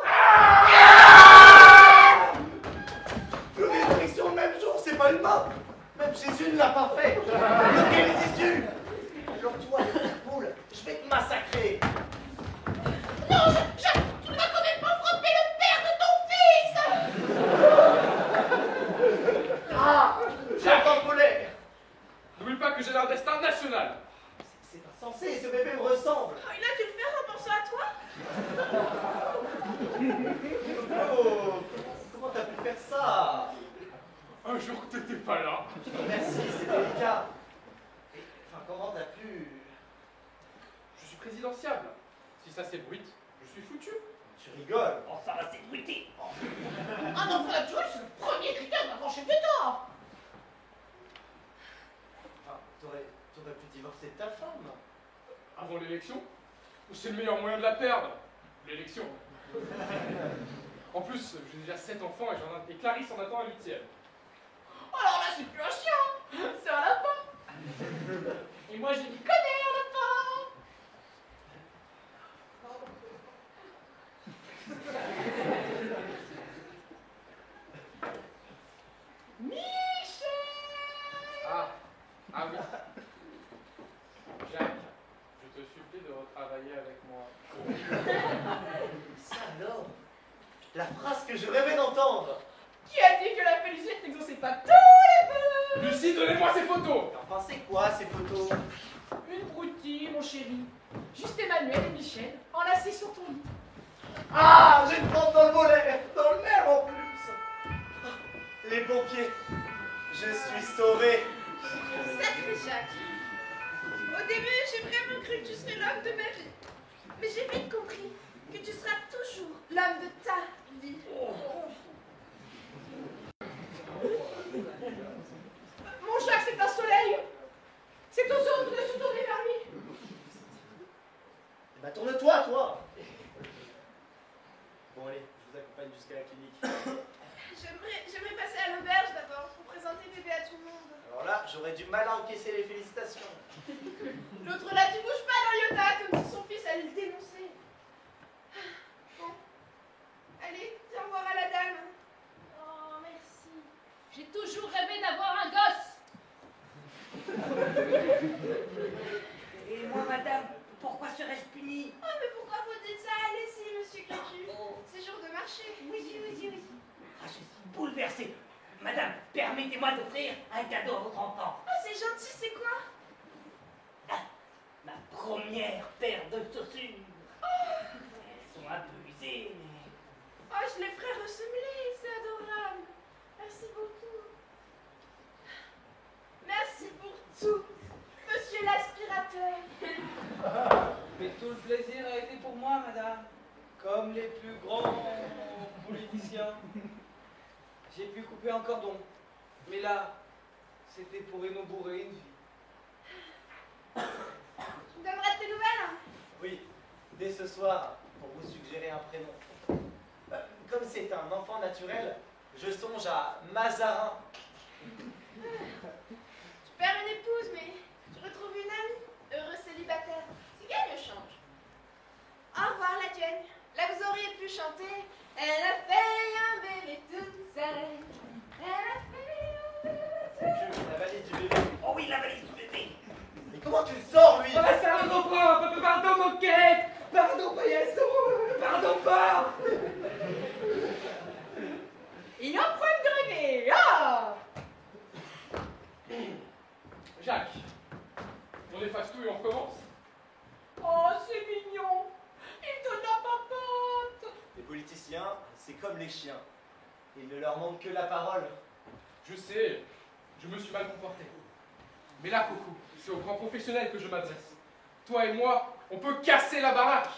Le résurrection le même jour, c'est pas humain. Même Jésus ne l'a pas fait. Bloquez les issues. Alors toi, le petit poule, je vais te massacrer. Non, tu ne vas quand même pas frapper le père de ton fils. Ah, j'entends poulet. N'oublie pas que j'ai un destin national. C'est insensé, ce bébé me ressemble. Oh, il a dû le faire en pensant à toi. Oh, comment t'as pu faire ça? Un jour que t'étais pas là. Merci, c'est délicat. Enfin, comment t'as pu... Je suis présidentiable. Si ça s'ébruite, je suis foutu. Tu rigoles. Oh, ça va s'ébruiter. Un enfant naturel, c'est le premier critère d'un grand chef d'État. Enfin, t'aurais pu divorcer de ta femme. Avant l'élection, c'est le meilleur moyen de la perdre. L'élection. En plus, j'ai déjà 7 enfants et Clarisse en attend un 8e. Alors là, c'est plus un chien, c'est un lapin. Et moi, je m'y connais, un lapin. Michel. Ah oui. Jacques, je te supplie de retravailler avec moi. Ça alors? La phrase que je rêvais d'entendre. Qui a dit que la félicité n'exauçait pas tous les vœux? Lucie, donnez-moi ces photos. Enfin, c'est quoi ces photos? Une broutille, mon chéri. Juste Emmanuel et Michel, enlacés sur ton lit. Ah, j'ai une pente dans le mollet, dans le nerf en plus. Les pompiers, je suis sauvé. Sacré Jacques. Au début, j'ai vraiment cru que tu serais l'homme de ma vie. Mais j'ai vite compris que tu seras toujours l'homme de ta vie. Mon Jacques, c'est un soleil. C'est aux autres de se tourner vers lui. Eh ben, tourne-toi, toi. Bon, allez, je vous accompagne jusqu'à la clinique. J'aimerais passer à l'auberge d'abord pour présenter bébé à tout le monde. Alors là, j'aurais du mal à encaisser les félicitations. L'autre là, tu bouges pas dans l'iota comme si son fils allait le dénoncer. Bon. Allez, viens voir à la dame. Oh, merci. J'ai toujours rêvé d'avoir un gosse. Et moi, madame, pourquoi serais-je puni? Oh, mais pourquoi vous dites ça? Allez-y, monsieur Cucu. C'est jour de marché. Oui. Ah, je suis bouleversé. Madame, permettez-moi d'offrir un cadeau à votre enfant. Oh, c'est gentil, c'est quoi? Ah, ma première paire de chaussures. Elles sont un peu usées, mais... Oh, je les ferai ressemeler, c'est adorable. Merci beaucoup. Merci pour tout, monsieur l'aspirateur. Mais tout le plaisir a été pour moi, madame. Comme les plus grands politiciens. J'ai pu couper un cordon. Mais là, c'était pour inaugurer une vie. Tu me donneras de tes nouvelles? Oui, dès ce soir, pour vous suggérer un prénom. Comme c'est un enfant naturel, je songe à Mazarin. Tu perds une épouse, mais tu retrouves une amie. Heureux célibataire. C'est gagne change. Au revoir, la duègne. Là, vous auriez pu chanter. Elle a fait un bébé toute seule. Elle a fait un bébé toute seule. La valise du bébé. Oh oui, la valise du bébé. comment tu le sors, lui? Oh, bah, ça me reprend. Pardon, moquette. Pardon, paillasson. Pardon, pas. Il a un problème de rêver. Ah! Jacques, on efface tout et on recommence? Oh, c'est mignon. Il donne la papote. Les politiciens, c'est comme les chiens. Il ne leur manque que la parole. Je sais, je me suis mal comporté. Mais là, Coco, c'est aux grands professionnels que je m'adresse. Toi et moi, on peut casser la baraque.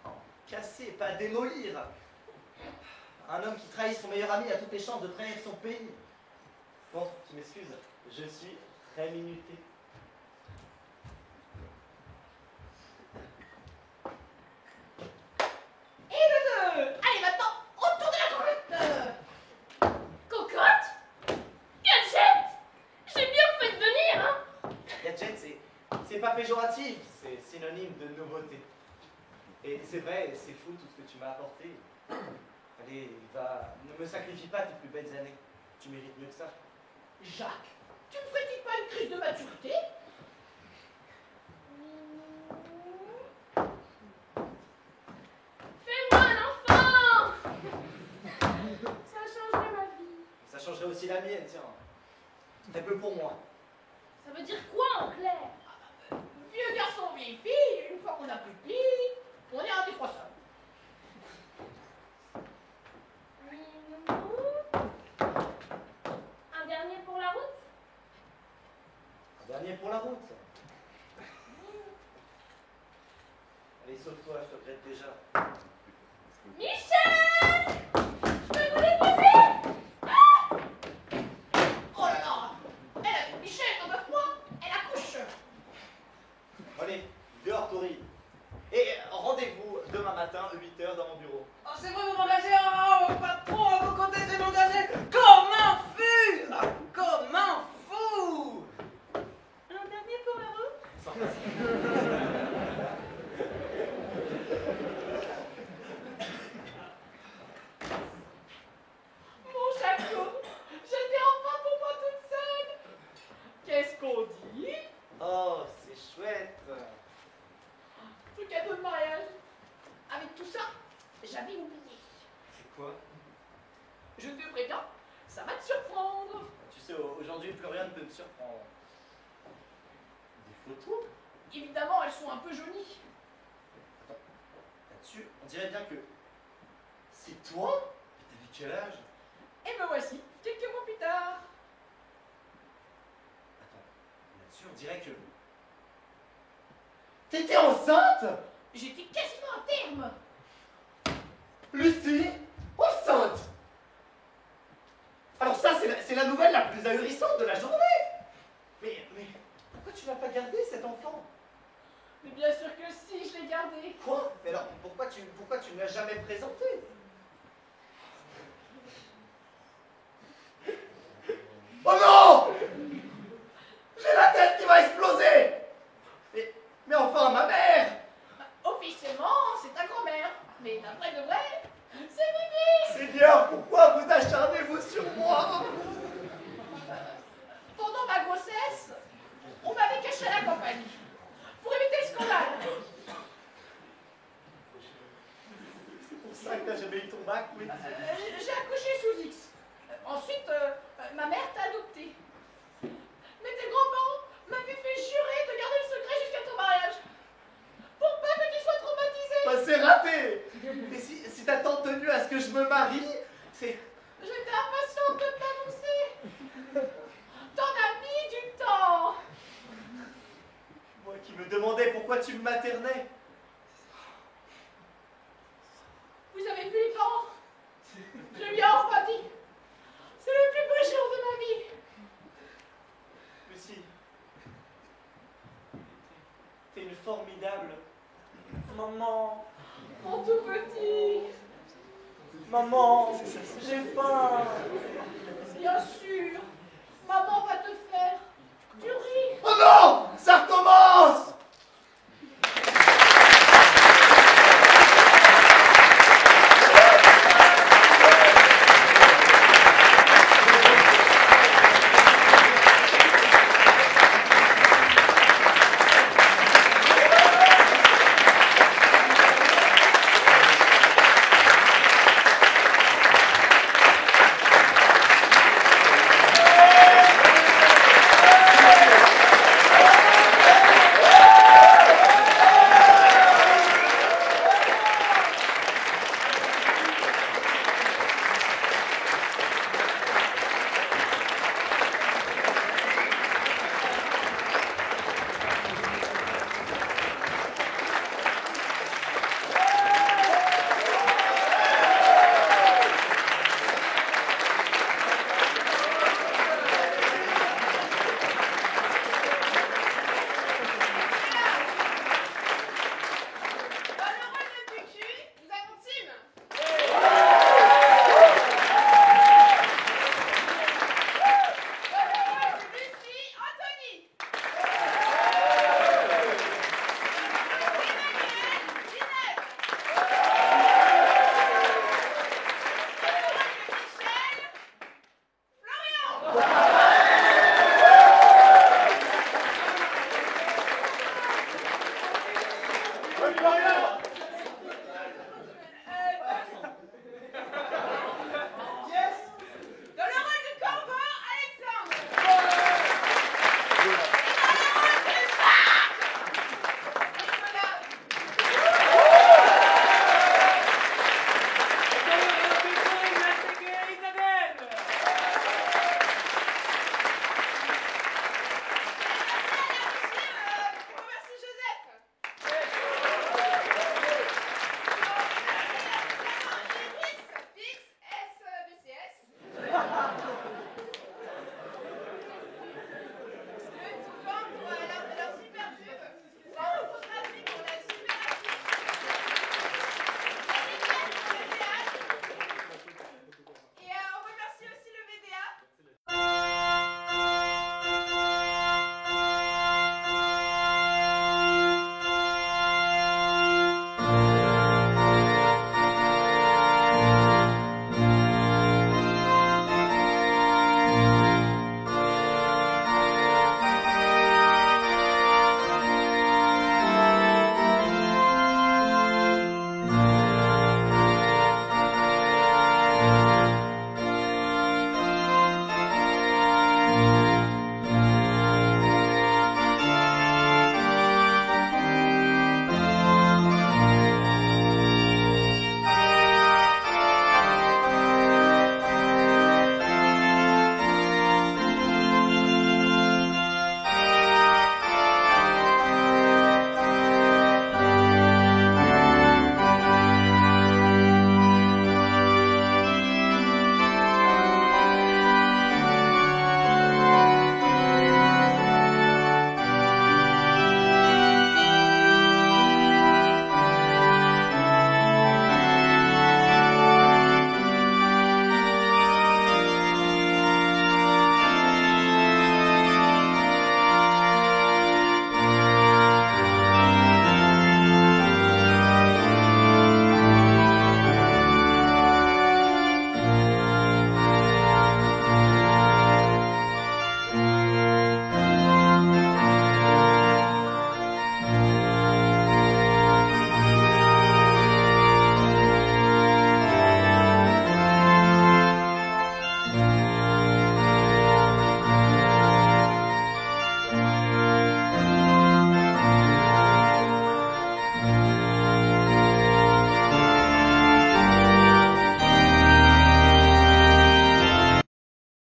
Non, casser, pas démolir. Un homme qui trahit son meilleur ami a toutes les chances de trahir son pays. Bon, tu m'excuses, je suis très minuté. Et le 2. Allez, maintenant, autour de la cocotte. Cocotte? Gadget? J'ai bien fait de venir, hein? Gadget, c'est pas péjoratif, c'est synonyme de nouveauté. Et c'est vrai, c'est fou tout ce que tu m'as apporté. Allez, va, ne me sacrifie pas tes plus belles années. Tu mérites mieux que ça. Jacques, tu ne ferais-tu pas une crise de maturité? Fais-moi un enfant! Ça changerait ma vie. Ça changerait aussi la mienne, tiens. Très peu pour moi. Ça veut dire quoi en clair? Vieux garçon, vieille fille, une fois qu'on a plus de pile, on est un des trois seuls. Un dernier pour la route? Un dernier pour la route. Allez, sauve-toi, je te regrette déjà. Michel! Je peux vous déposer? Oh là là! Michel, tombe à froid, elle accouche. Allez, dehors, Tori. Et rendez-vous demain matin, 8h, dans mon bureau. Oh, c'est vrai, vous m'engagez, oh, patron, vous comptez de m'engager comme un fou! Ah, comme un fou! Un dernier pour la route? Sans passer. Mon Jaco, j'étais enfin pour moi toute seule. Qu'est-ce qu'on dit? Oh, c'est chouette. Le cadeau de mariage. Avec tout ça, j'avais oublié. C'est quoi? Je te préviens, ça va te surprendre. Tu sais, aujourd'hui, plus rien ne peut me surprendre. Des photos? Évidemment, elles sont un peu jaunies. Là-dessus, on dirait bien que c'est toi? Et t'avais quel âge? Et me voici, quelques mois plus tard. Attends, là-dessus, on dirait que... T'étais enceinte? J'étais quasiment à terme. Lucie? Enceinte? Alors ça, c'est la nouvelle la plus ahurissante de la journée. Mais pourquoi tu l'as pas gardé, cet enfant? Mais bien sûr que si, je l'ai gardé. Quoi? Mais alors, pourquoi tu ne l'as jamais présenté? Oh non! J'ai la tête qui va exploser! Mais enfin, ma mère! Officiellement, c'est ta grand-mère. Mais d'après de vrai, c'est Bibi. Seigneur, pourquoi vous acharnez-vous sur moi? Pendant ma grossesse, on m'avait caché à la campagne. Pour éviter le scandale. C'est pour ça que t'as jamais eu ton bac, oui? J'ai accouché sous X. Ensuite, ma mère t'a adopté. Mais tes grands-parents m'avaient fait jurer de garder le secret jusqu'à ton mariage. Pour pas que tu sois traumatisé. Bah, c'est raté! Et si t'as tant tenu à ce que je me marie, c'est... J'étais impatiente de t'annoncer. T'en as mis du temps. Moi qui me demandais pourquoi tu me maternais. Vous avez vu les parents? Je lui ai enfin dit. C'est le plus beau jour de ma vie. Lucie, t'es une formidable maman. Mon tout petit. Maman, j'ai faim. Bien sûr.